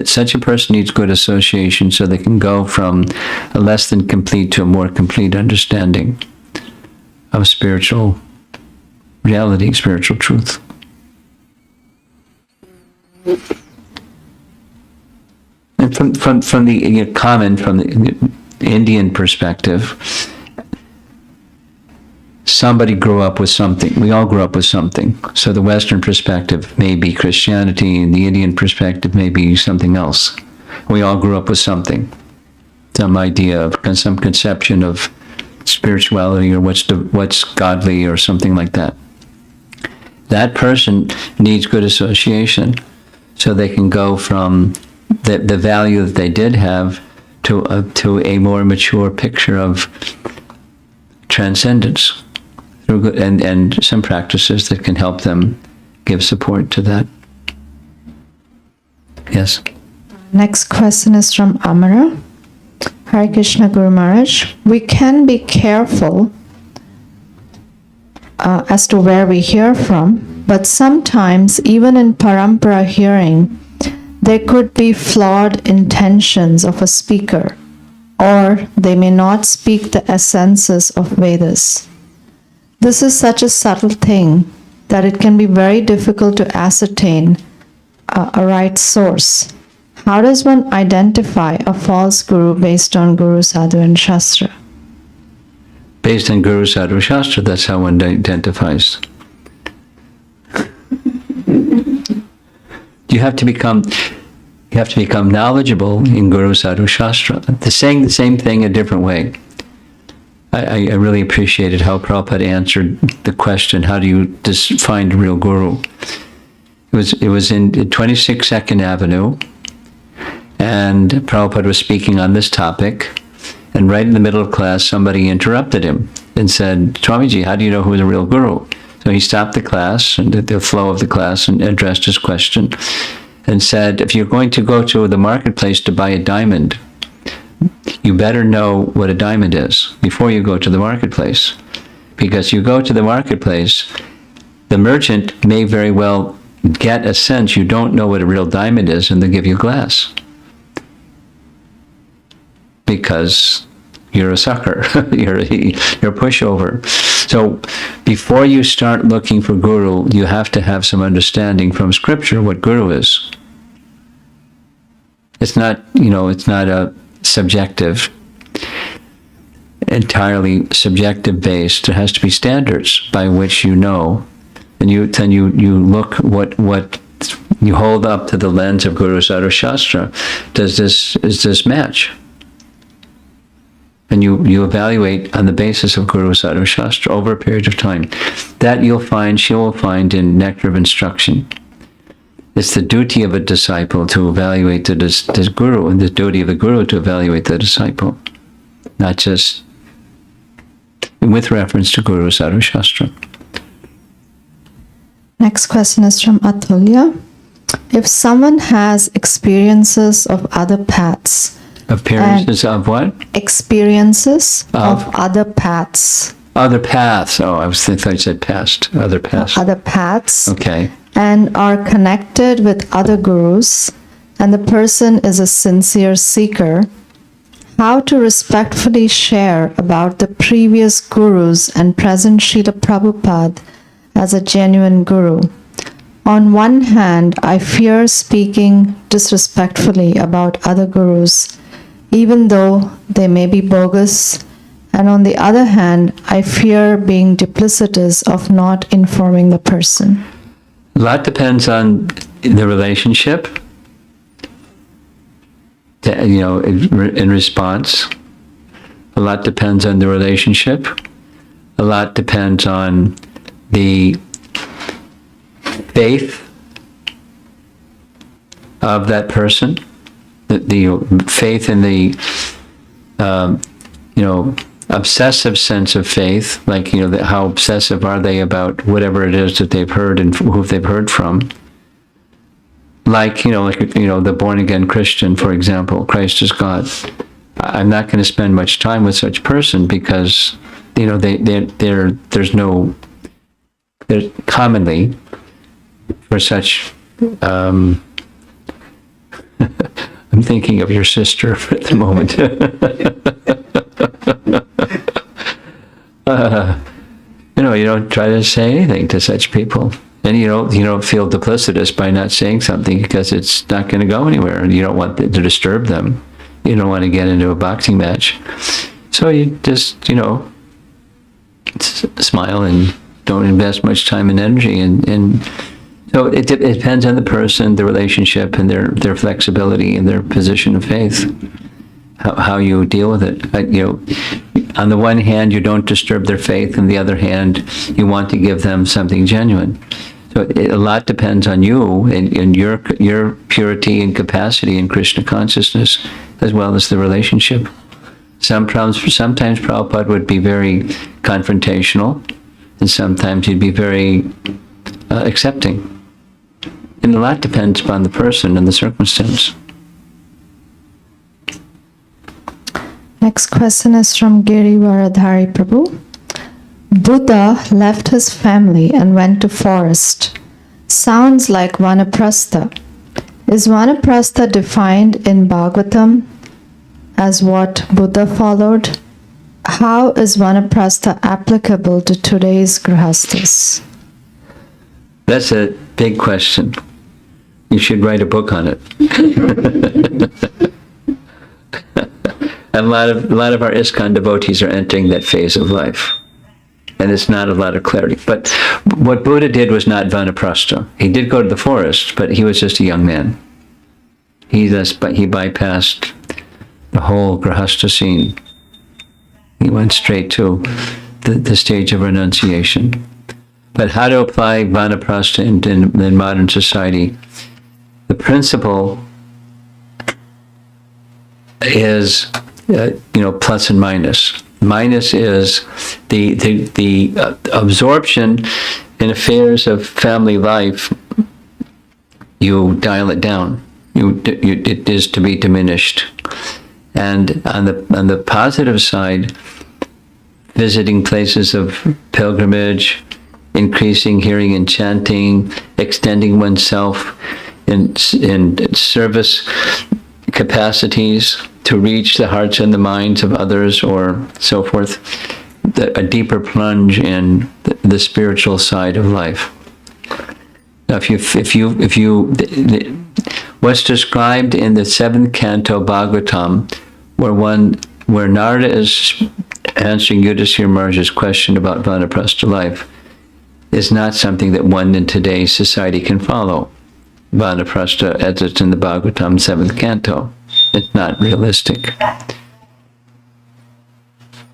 such a person needs good association so they can go from a less than complete to a more complete understanding of spiritual reality, spiritual truth. And from the common, from the Indian perspective, somebody grew up with something. We all grew up with something. So the Western perspective may be Christianity, and the Indian perspective may be something else. We all grew up with something, some idea of some conception of spirituality or what's godly or something like that. That person needs good association so they can go from the value that they did have to a more mature picture of transcendence, and some practices that can help them give support to that. Yes. Next question is from Amara. Hare Krishna Guru Maharaj. We can be careful as to where we hear from, but sometimes even in parampara hearing, there could be flawed intentions of a speaker, or they may not speak the essences of Vedas. This is such a subtle thing that it can be very difficult to ascertain a right source. How does one identify a false guru based on Guru, Sadhu, and Shastra? Based on Guru, Sadhu, Shastra, that's how one identifies. You have to become knowledgeable in Guru, Sadhu, Shastra. Saying the same thing a different way. I really appreciated how Prabhupada answered the question, how do you find a real guru? It was in 26 2nd Avenue, and Prabhupada was speaking on this topic, and right in the middle of class, somebody interrupted him and said, Swamiji, how do you know who's a real guru? So he stopped the class, and the flow of the class, and addressed his question, and said, if you're going to go to the marketplace to buy a diamond, you better know what a diamond is before you go to the marketplace. Because you go to the marketplace, the merchant may very well get a sense you don't know what a real diamond is, and they'll give you glass. Because you're a sucker, you're a pushover. So before you start looking for guru, you have to have some understanding from scripture what guru is. It's not a subjective, entirely subjective based. There has to be standards by which you know, and then you look what You hold up to the lens of Guru Sadhu Shastra. Does this match? And you evaluate on the basis of Guru Sadhu Shastra over a period of time. That she will find in Nectar of Instruction. It's the duty of a disciple to evaluate the Guru, and the duty of the Guru to evaluate the disciple, not just with reference to Guru Sadhu Shastra. Next question is from Atulya. If someone has experiences of other paths, Appearances of what? Experiences of other paths. Other paths. Oh, I thought you said past. Other paths. Other paths. Okay. And are connected with other gurus, and the person is a sincere seeker, how to respectfully share about the previous gurus and present Srila Prabhupada as a genuine guru. On one hand, I fear speaking disrespectfully about other gurus, even though they may be bogus, and on the other hand, I fear being duplicitous of not informing the person. A lot depends on the relationship, in response. A lot depends on the relationship. A lot depends on the faith of that person, the faith in the, obsessive sense of faith, like, how obsessive are they about whatever it is that they've heard and who they've heard from. Like, the born-again Christian, for example, Christ is God. I'm not going to spend much time with such person because, there's commonly for such, I'm thinking of your sister at the moment. You don't try to say anything to such people. And you don't feel duplicitous by not saying something because it's not going to go anywhere, and you don't want to disturb them. You don't want to get into a boxing match. So you just, smile and don't invest much time and energy. And so it depends on the person, the relationship, and their flexibility and their position of faith, how you deal with it. On the one hand, you don't disturb their faith. On the other hand, you want to give them something genuine. So a lot depends on you and your purity and capacity in Krishna consciousness, as well as the relationship. Sometimes Prabhupada would be very confrontational, and sometimes he'd be very accepting. And a lot depends upon the person and the circumstance. Next question is from Giri Varadhari Prabhu. Buddha left his family and went to forest. Sounds like Vanaprastha. Is Vanaprastha defined in Bhagavatam as what Buddha followed? How is Vanaprastha applicable to today's Grihasthas? That's a big question. You should write a book on it. And a lot of our ISKCON devotees are entering that phase of life. And it's not a lot of clarity. But what Buddha did was not Vanaprastha. He did go to the forest, but he was just a young man. He bypassed the whole Grihastha scene. He went straight to the stage of renunciation. But how to apply Vanaprastha in modern society? The principle is, plus and minus. Minus is the absorption in affairs of family life. You dial it down. It is to be diminished. And on the positive side, visiting places of pilgrimage, increasing hearing and chanting, extending oneself in service capacities to reach the hearts and the minds of others, or so forth, a deeper plunge in the spiritual side of life. Now, what's described in the 7th canto Bhagavatam, where Narada is answering Yudhisthira Maharaj's question about Vanaprastha life, is not something that one in today's society can follow. Vanaprastha as it's in the Bhagavatam 7th canto. It's not realistic.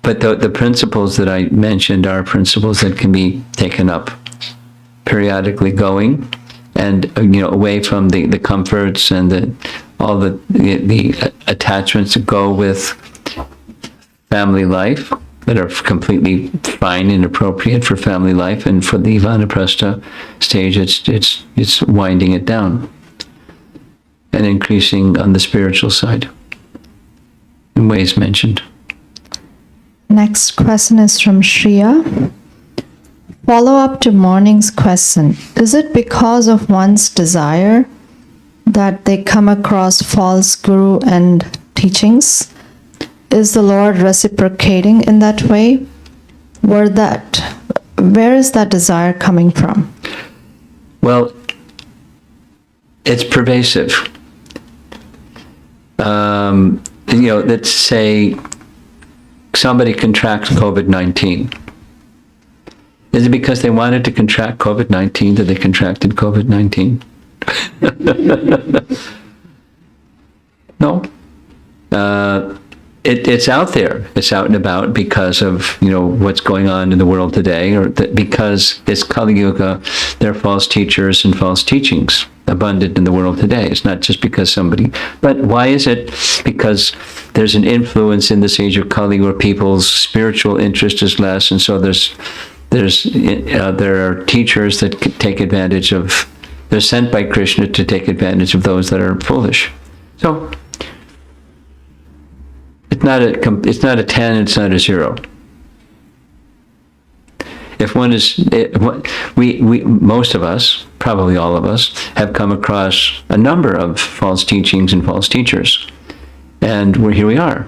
But the principles that I mentioned are principles that can be taken up periodically, going and away from the comforts and all the attachments that go with family life that are completely fine and appropriate for family life, and for the Vanaprastha stage, it's winding it down and increasing on the spiritual side in ways mentioned. Next question is from Shriya. Follow up to morning's question. Is it because of one's desire that they come across false guru and teachings? Is the Lord reciprocating in that way? Where is that desire coming from? Well, it's pervasive. Let's say somebody contracts COVID-19. Is it because they wanted to contract COVID-19 that they contracted COVID-19? No. It's out there. It's out and about because of what's going on in the world today, or because it's Kali Yuga. There are false teachers and false teachings abundant in the world today. It's not just because somebody. But why is it? Because there's an influence in this age of Kali where people's spiritual interest is less, and so there are teachers that take advantage of. They're sent by Krishna to take advantage of those that are foolish. So it's not a 10, it's not a 0. If one is, we most of us, probably all of us, have come across a number of false teachings and false teachers, and here we are,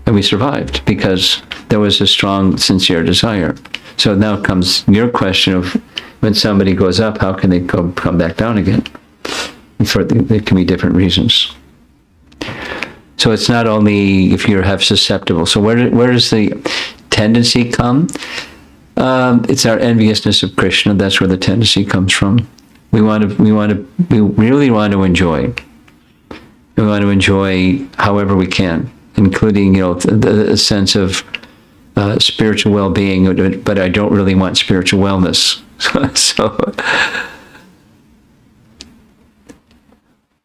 and we survived because there was a strong, sincere desire. So now comes your question of when somebody goes up, how can they come back down again? There can be different reasons. So it's not only if you have susceptible. So where does the tendency come? It's our enviousness of Krishna. That's where the tendency comes from. We really want to enjoy. We want to enjoy however we can, including the sense of spiritual well-being. But I don't really want spiritual wellness. So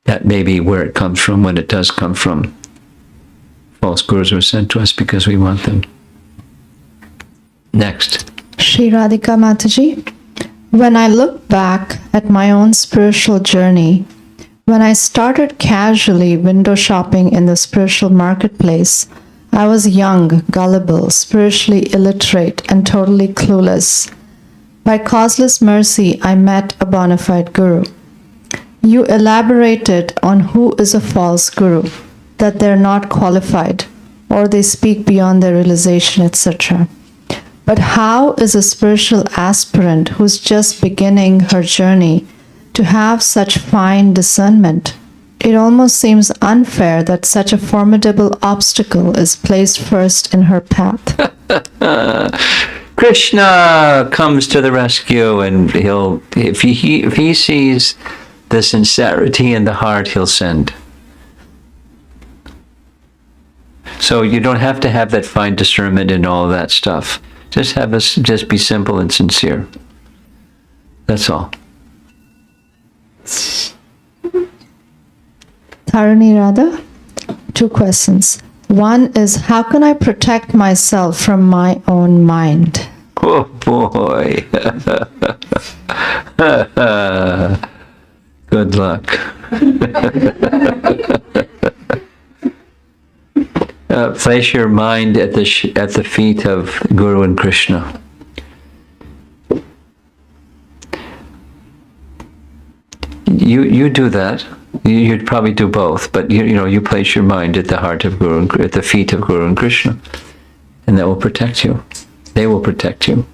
that may be where it comes from, when it does come from. False gurus are sent to us because we want them. Next. Shri Radhika Mataji. When I look back at my own spiritual journey, when I started casually window shopping in the spiritual marketplace, I was young, gullible, spiritually illiterate, and totally clueless. By causeless mercy, I met a bona fide guru. You elaborated on who is a false guru, that they're not qualified, or they speak beyond their realization, etc. But how is a spiritual aspirant who's just beginning her journey to have such fine discernment? It almost seems unfair that such a formidable obstacle is placed first in her path. Krishna comes to the rescue, and if he sees the sincerity in the heart, he'll send. So you don't have to have that fine discernment and all that stuff. Just be simple and sincere. That's all. Tarani Radha, 2 questions. One is, how can I protect myself from my own mind? Oh boy. Good luck. Place your mind at the feet of Guru and Krishna. You do that. You'd probably do both, but you place your mind at the heart of Guru and at the feet of Guru and Krishna, and that will protect you. They will protect you.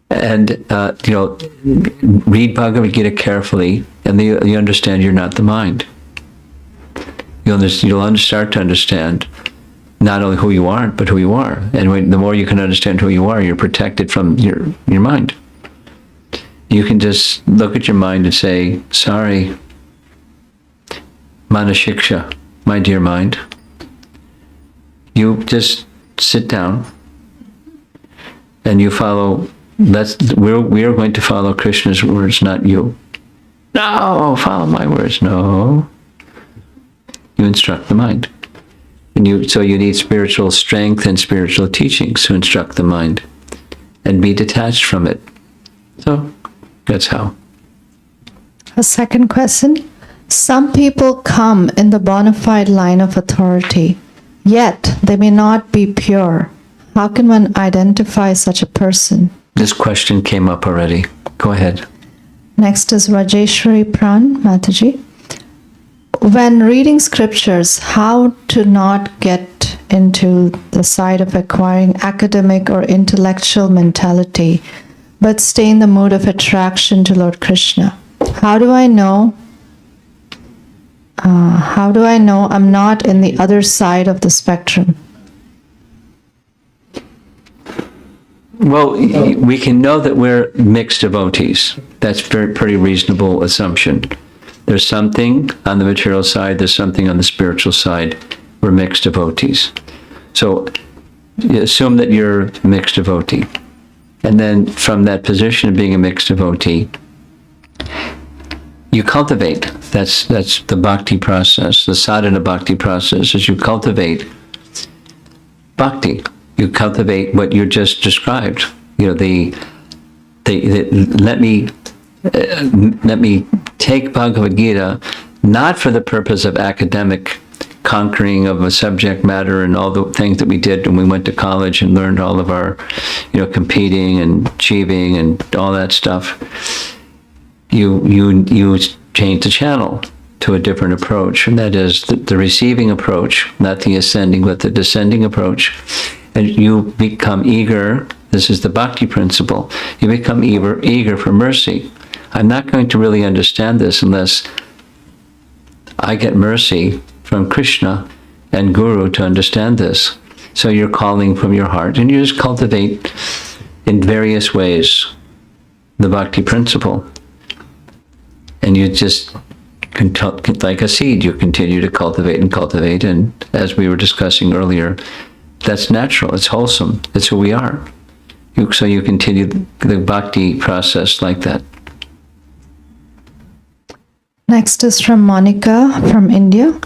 And read Bhagavad Gita carefully, and you understand you're not the mind. You'll start to understand not only who you aren't, but who you are. And the more you can understand who you are, you're protected from your mind. you can just look at your mind and say, sorry, Manashiksha, my dear mind. You just sit down and you follow, we are going to follow Krishna's words, not you. No, follow my words. No. You instruct the mind. So you need spiritual strength and spiritual teachings to instruct the mind and be detached from it. So that's how. A second question. Some people come in the bona fide line of authority, yet they may not be pure. How can one identify such a person? This question came up already. Go ahead. Next is Rajeshwari Pran, Mataji. When reading scriptures, how to not get into the side of acquiring academic or intellectual mentality, but stay in the mood of attraction to Lord Krishna? How do I know I'm not in the other side of the spectrum? Well, we can know that we're mixed devotees. That's pretty reasonable assumption. There's something on the material side, there's something on the spiritual side. We're mixed devotees. So you assume that you're a mixed devotee. And then from that position of being a mixed devotee, you cultivate. That's the bhakti process, the sadhana bhakti process, is you cultivate bhakti. You cultivate what you just described. You know, let me take Bhagavad Gita, not for the purpose of academic conquering of a subject matter and all the things that we did when we went to college and learned all of our, competing and achieving and all that stuff. You change the channel to a different approach, and that is the receiving approach, not the ascending, but the descending approach. And you become eager. This is the bhakti principle. You become eager for mercy. I'm not going to really understand this unless I get mercy from Krishna and Guru to understand this. So you're calling from your heart, and you just cultivate in various ways the bhakti principle. And you just, like a seed, you continue to cultivate, and as we were discussing earlier, that's natural, it's wholesome, it's who we are. So you continue the bhakti process like that. Next is from Monica from India.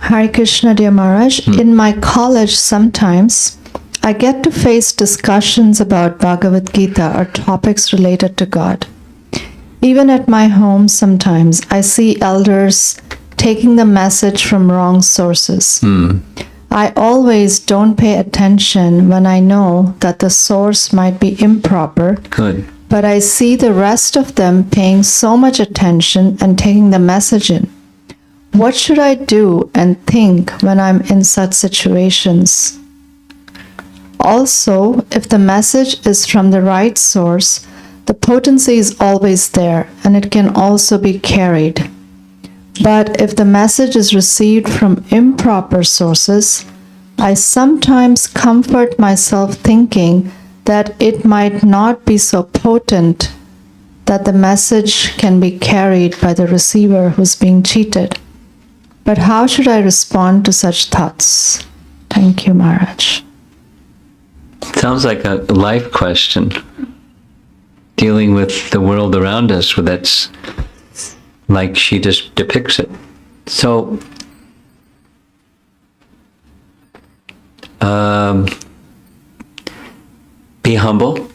Hare Krishna, dear Maharaj. In my college, sometimes I get to face discussions about Bhagavad Gita or topics related to God. Even at my home, sometimes I see elders taking the message from wrong sources. I always don't pay attention when I know that the source might be improper. Good. But I see the rest of them paying so much attention and taking the message in. What should I do and think when I'm in such situations? Also, if the message is from the right source, the potency is always there and it can also be carried. But if the message is received from improper sources, I sometimes comfort myself thinking that it might not be so potent that the message can be carried by the receiver who's being cheated. But how should I respond to such thoughts? Thank you, Maharaj. Sounds like a life question. Dealing with the world around us, that's like she just depicts it. So, be humble.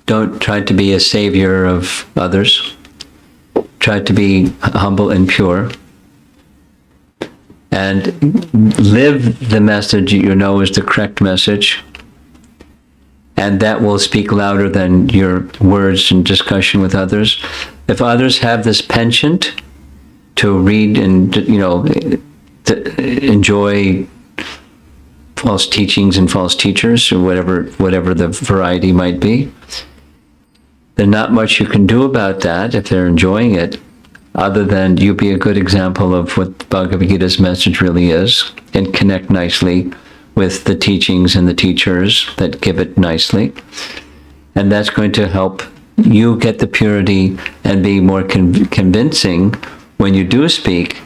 Don't try to be a savior of others. Try to be humble and pure. And live the message you know is the correct message. And that will speak louder than your words and discussion with others. If others have this penchant to read and, to enjoy false teachings and false teachers, or whatever the variety might be, there's not much you can do about that if they're enjoying it, other than you be a good example of what Bhagavad Gita's message really is, and connect nicely with the teachings and the teachers that give it nicely. And that's going to help you get the purity and be more convincing when you do speak,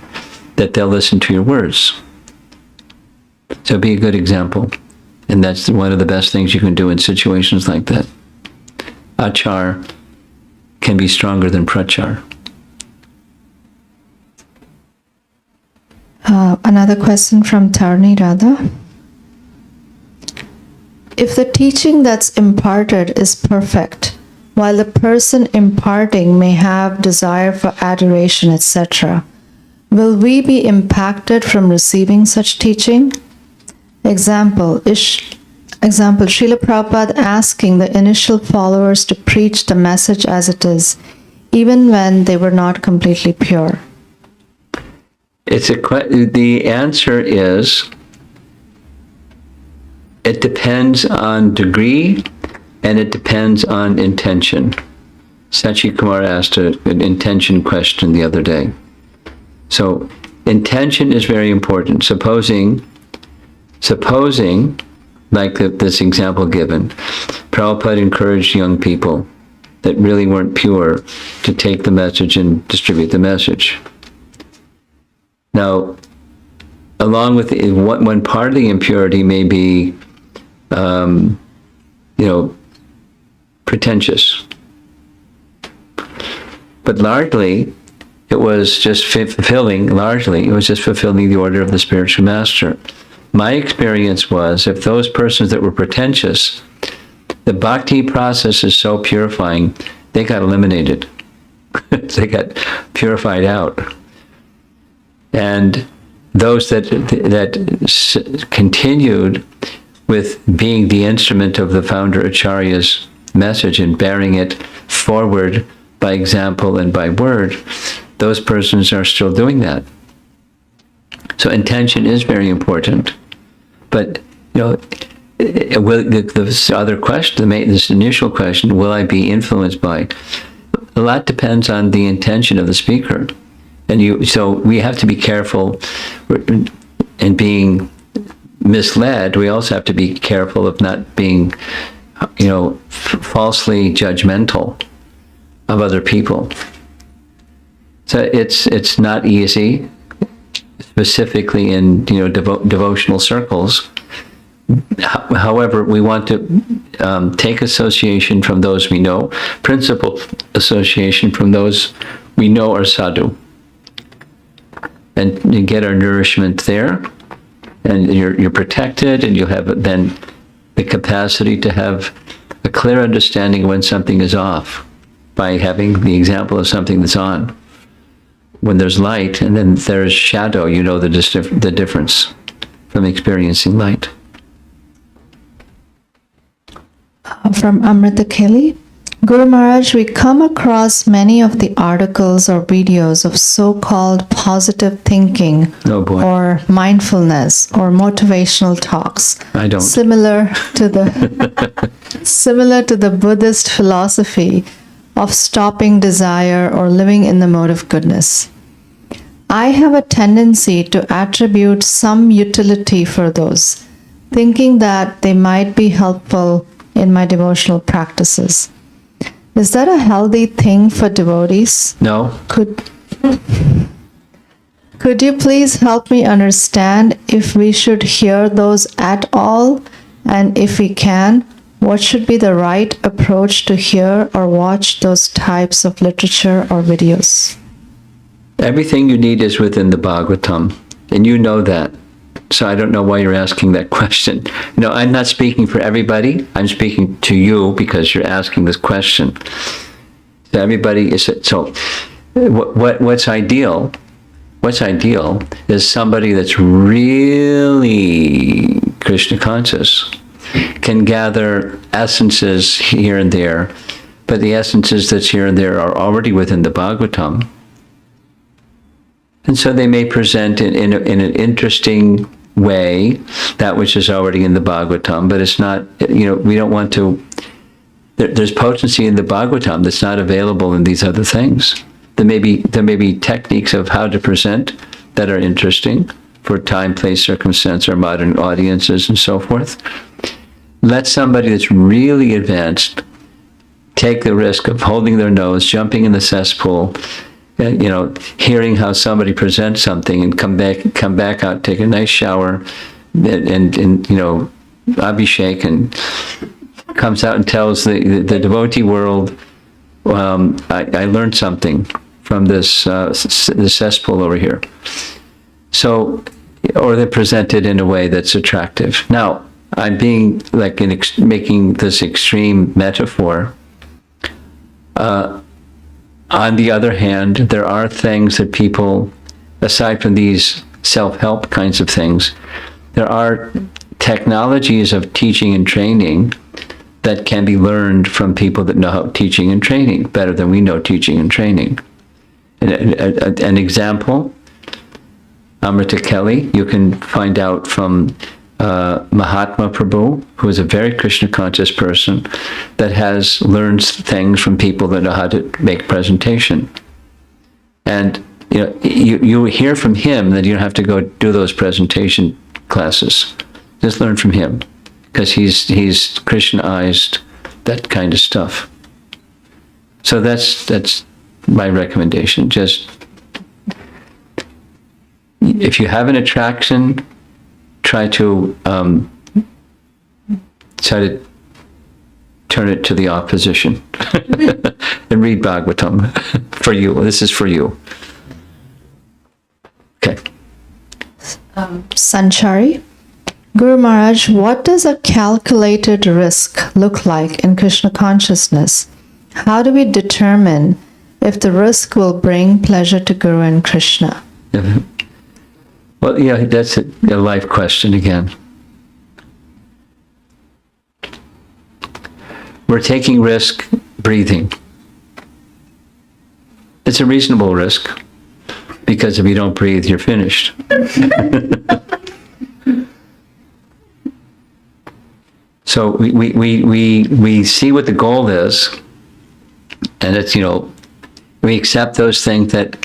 that they'll listen to your words. So be a good example. And that's one of the best things you can do in situations like that. Achar can be stronger than prachar. Another question from Tarni Radha. If the teaching that's imparted is perfect, while the person imparting may have desire for adoration, etc., will we be impacted from receiving such teaching? Example, Srila Prabhupada asking the initial followers to preach the message as it is, even when they were not completely pure. The answer is, it depends on degree and it depends on intention. Sachi Kumar asked an intention question the other day. So intention is very important. Supposing, like this example given, Prabhupada encouraged young people that really weren't pure to take the message and distribute the message. Now, along with one part of the impurity may be, pretentious. But largely, it was just fulfilling the order of the spiritual master. My experience was, if those persons that were pretentious, the bhakti process is so purifying, they got eliminated. They got purified out. And those that continued with being the instrument of the founder Acharya's message and bearing it forward by example and by word, those persons are still doing that. So intention is very important. But, this other question, this initial question, will I be influenced by it? A lot depends on the intention of the speaker. So we have to be careful in being misled. We also have to be careful of not being, falsely judgmental of other people. So it's not easy, specifically in devotional circles. However, we want to take association from those we know, principal association from those we know are sadhu, and get our nourishment there, and you're protected, and you'll have then the capacity to have a clear understanding when something is off by having the example of something that's on. When there's light and then there's shadow, you know the difference from experiencing light. From Amrita Kelly. Guru Maharaj, we come across many of the articles or videos of so-called positive thinking or mindfulness or motivational talks. I don't. Similar to the Buddhist philosophy of stopping desire or living in the mode of goodness. I have a tendency to attribute some utility for those, thinking that they might be helpful in my devotional practices. Is that a healthy thing for devotees? No. Could you please help me understand if we should hear those at all? And if we can, what should be the right approach to hear or watch those types of literature or videos? Everything you need is within the Bhagavatam, and you know that. So I don't know why you're asking that question. No, I'm not speaking for everybody. I'm speaking to you because you're asking this question. So everybody is, so what's ideal? What's ideal is somebody that's really Krishna conscious, can gather essences here and there, but the essences that's here and there are already within the Bhagavatam. And so they may present in an interesting way that which is already in the Bhagavatam, but it's not, we don't want to, there's potency in the Bhagavatam that's not available in these other things. There may be techniques of how to present that are interesting for time, place, circumstance, or modern audiences and so forth. Let somebody that's really advanced take the risk of holding their nose, jumping in the cesspool, hearing how somebody presents something and come back out, take a nice shower, and Abhishek, and comes out and tells the devotee world, I learned something from this cesspool over here. So, or they present it in a way that's attractive. Now, I'm being making this extreme metaphor. On the other hand, there are things that people, aside from these self-help kinds of things, there are technologies of teaching and training that can be learned from people that know how teaching and training better than we know teaching and training. An example, Amrita Kelly, you can find out from Mahatma Prabhu, who is a very Krishna conscious person that has learned things from people that know how to make presentation. And you hear from him that you don't have to go do those presentation classes. Just learn from him, because he's Krishnaized that kind of stuff. So that's my recommendation. Just if you have an attraction, try to turn it to the opposition and read Bhagavatam for you. This is for you. Okay. Sanchari, Guru Maharaj, what does a calculated risk look like in Krishna consciousness? How do we determine if the risk will bring pleasure to Guru and Krishna? Well, yeah, that's a life question again. We're taking risk breathing. It's a reasonable risk, because if you don't breathe, you're finished. So we see what the goal is, and it's, we accept those things that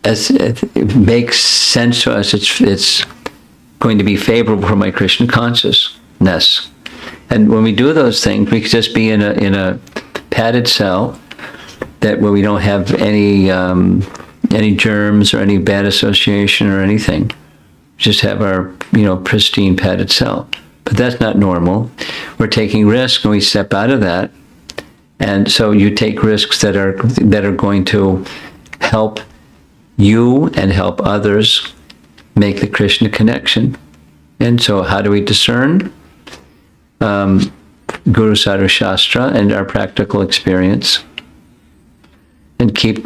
as it makes sense to us, it's going to be favorable for my Krishna consciousness. And when we do those things, we could just be in a padded cell where we don't have any germs or any bad association or anything. Just have our pristine padded cell. But that's not normal. We're taking risks, and we step out of that. And so you take risks that are going to help you and help others make the Krishna connection. And so how do we discern? Guru Sadhu Shastra and our practical experience. And keep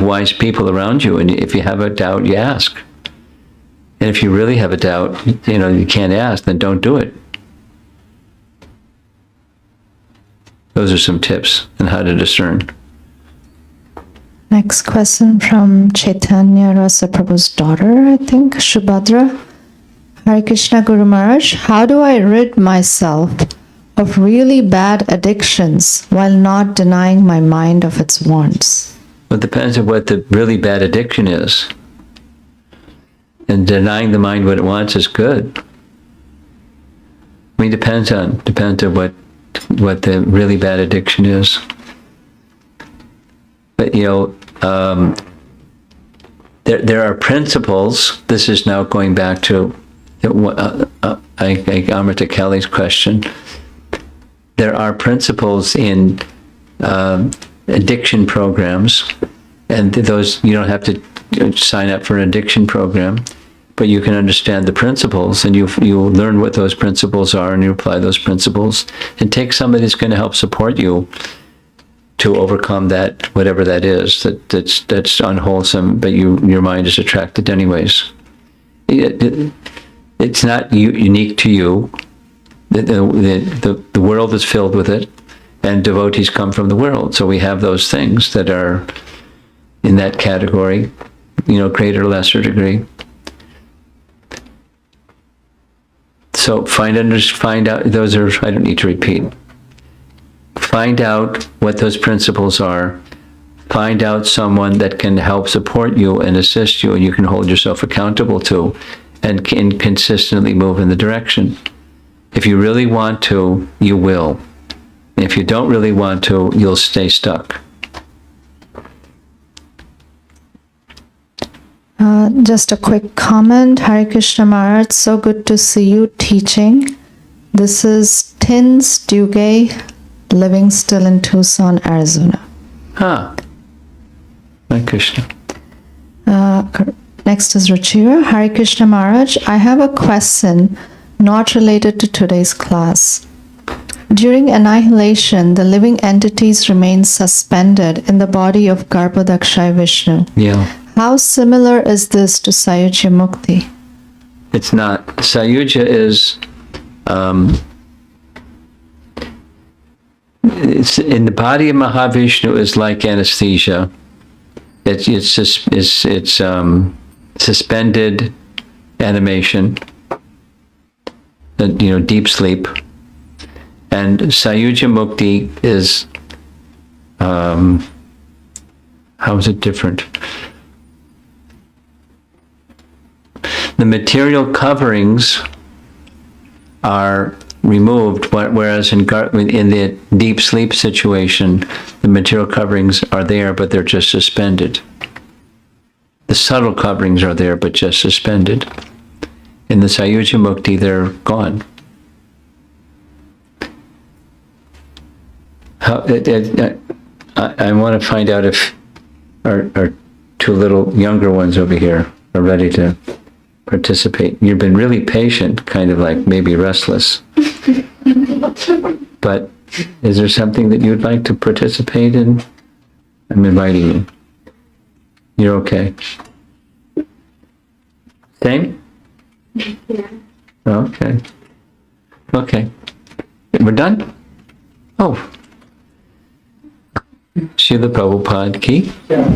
wise people around you. And if you have a doubt, you ask. And if you really have a doubt, you can't ask, then don't do it. Those are some tips on how to discern. Next question from Chaitanya Rasa Prabhu's daughter, I think, Shubhadra. Hare Krishna Guru Maharaj, how do I rid myself of really bad addictions while not denying my mind of its wants? Well, it depends on what the really bad addiction is. And denying the mind what it wants is good. I mean, depends on what the really bad addiction is. But there are principles. This is now going back to Amrita Kelly's question. There are principles in addiction programs, and those you don't have to sign up for an addiction program, but you can understand the principles, and you learn what those principles are, and you apply those principles, and take somebody that's going to help support you to overcome that, whatever that is, that's unwholesome, but your mind is attracted anyways. It's not unique to you. The world is filled with it, and devotees come from the world. So we have those things that are in that category, greater or lesser degree. So find out, those are, I don't need to repeat. Find out what those principles are. Find out someone that can help support you and assist you, and you can hold yourself accountable to, and can consistently move in the direction. If you really want to, you will. If you don't really want to, you'll stay stuck. Just a quick comment. Hare Krishna Maharaj, so good to see you teaching. This is Tins Dugay, living still in Tucson, Arizona. Hare Krishna. Next is Ruchira. Hare Krishna Maharaj, I have a question not related to today's class. During annihilation, the living entities remain suspended in the body of Garbhodakshaya Vishnu. Yeah. How similar is this to Sayujya Mukti? It's not. Sayujya is, it's in the body of Mahavishnu is like anesthesia. It's suspended animation, deep sleep. And Sayujya Mukti is, how is it different? The material coverings are removed, whereas in the deep sleep situation, the material coverings are there, but they're just suspended. The subtle coverings are there, but just suspended. In the Sayujya Mukti, they're gone. I want to find out if our two little younger ones over here are ready to participate. You've been really patient, kind of like maybe restless. But is there something that you'd like to participate in? I'm inviting you. You're okay. Same? Yeah. Okay. Okay. We're done? Oh. Srila Prabhupada ki? Yeah.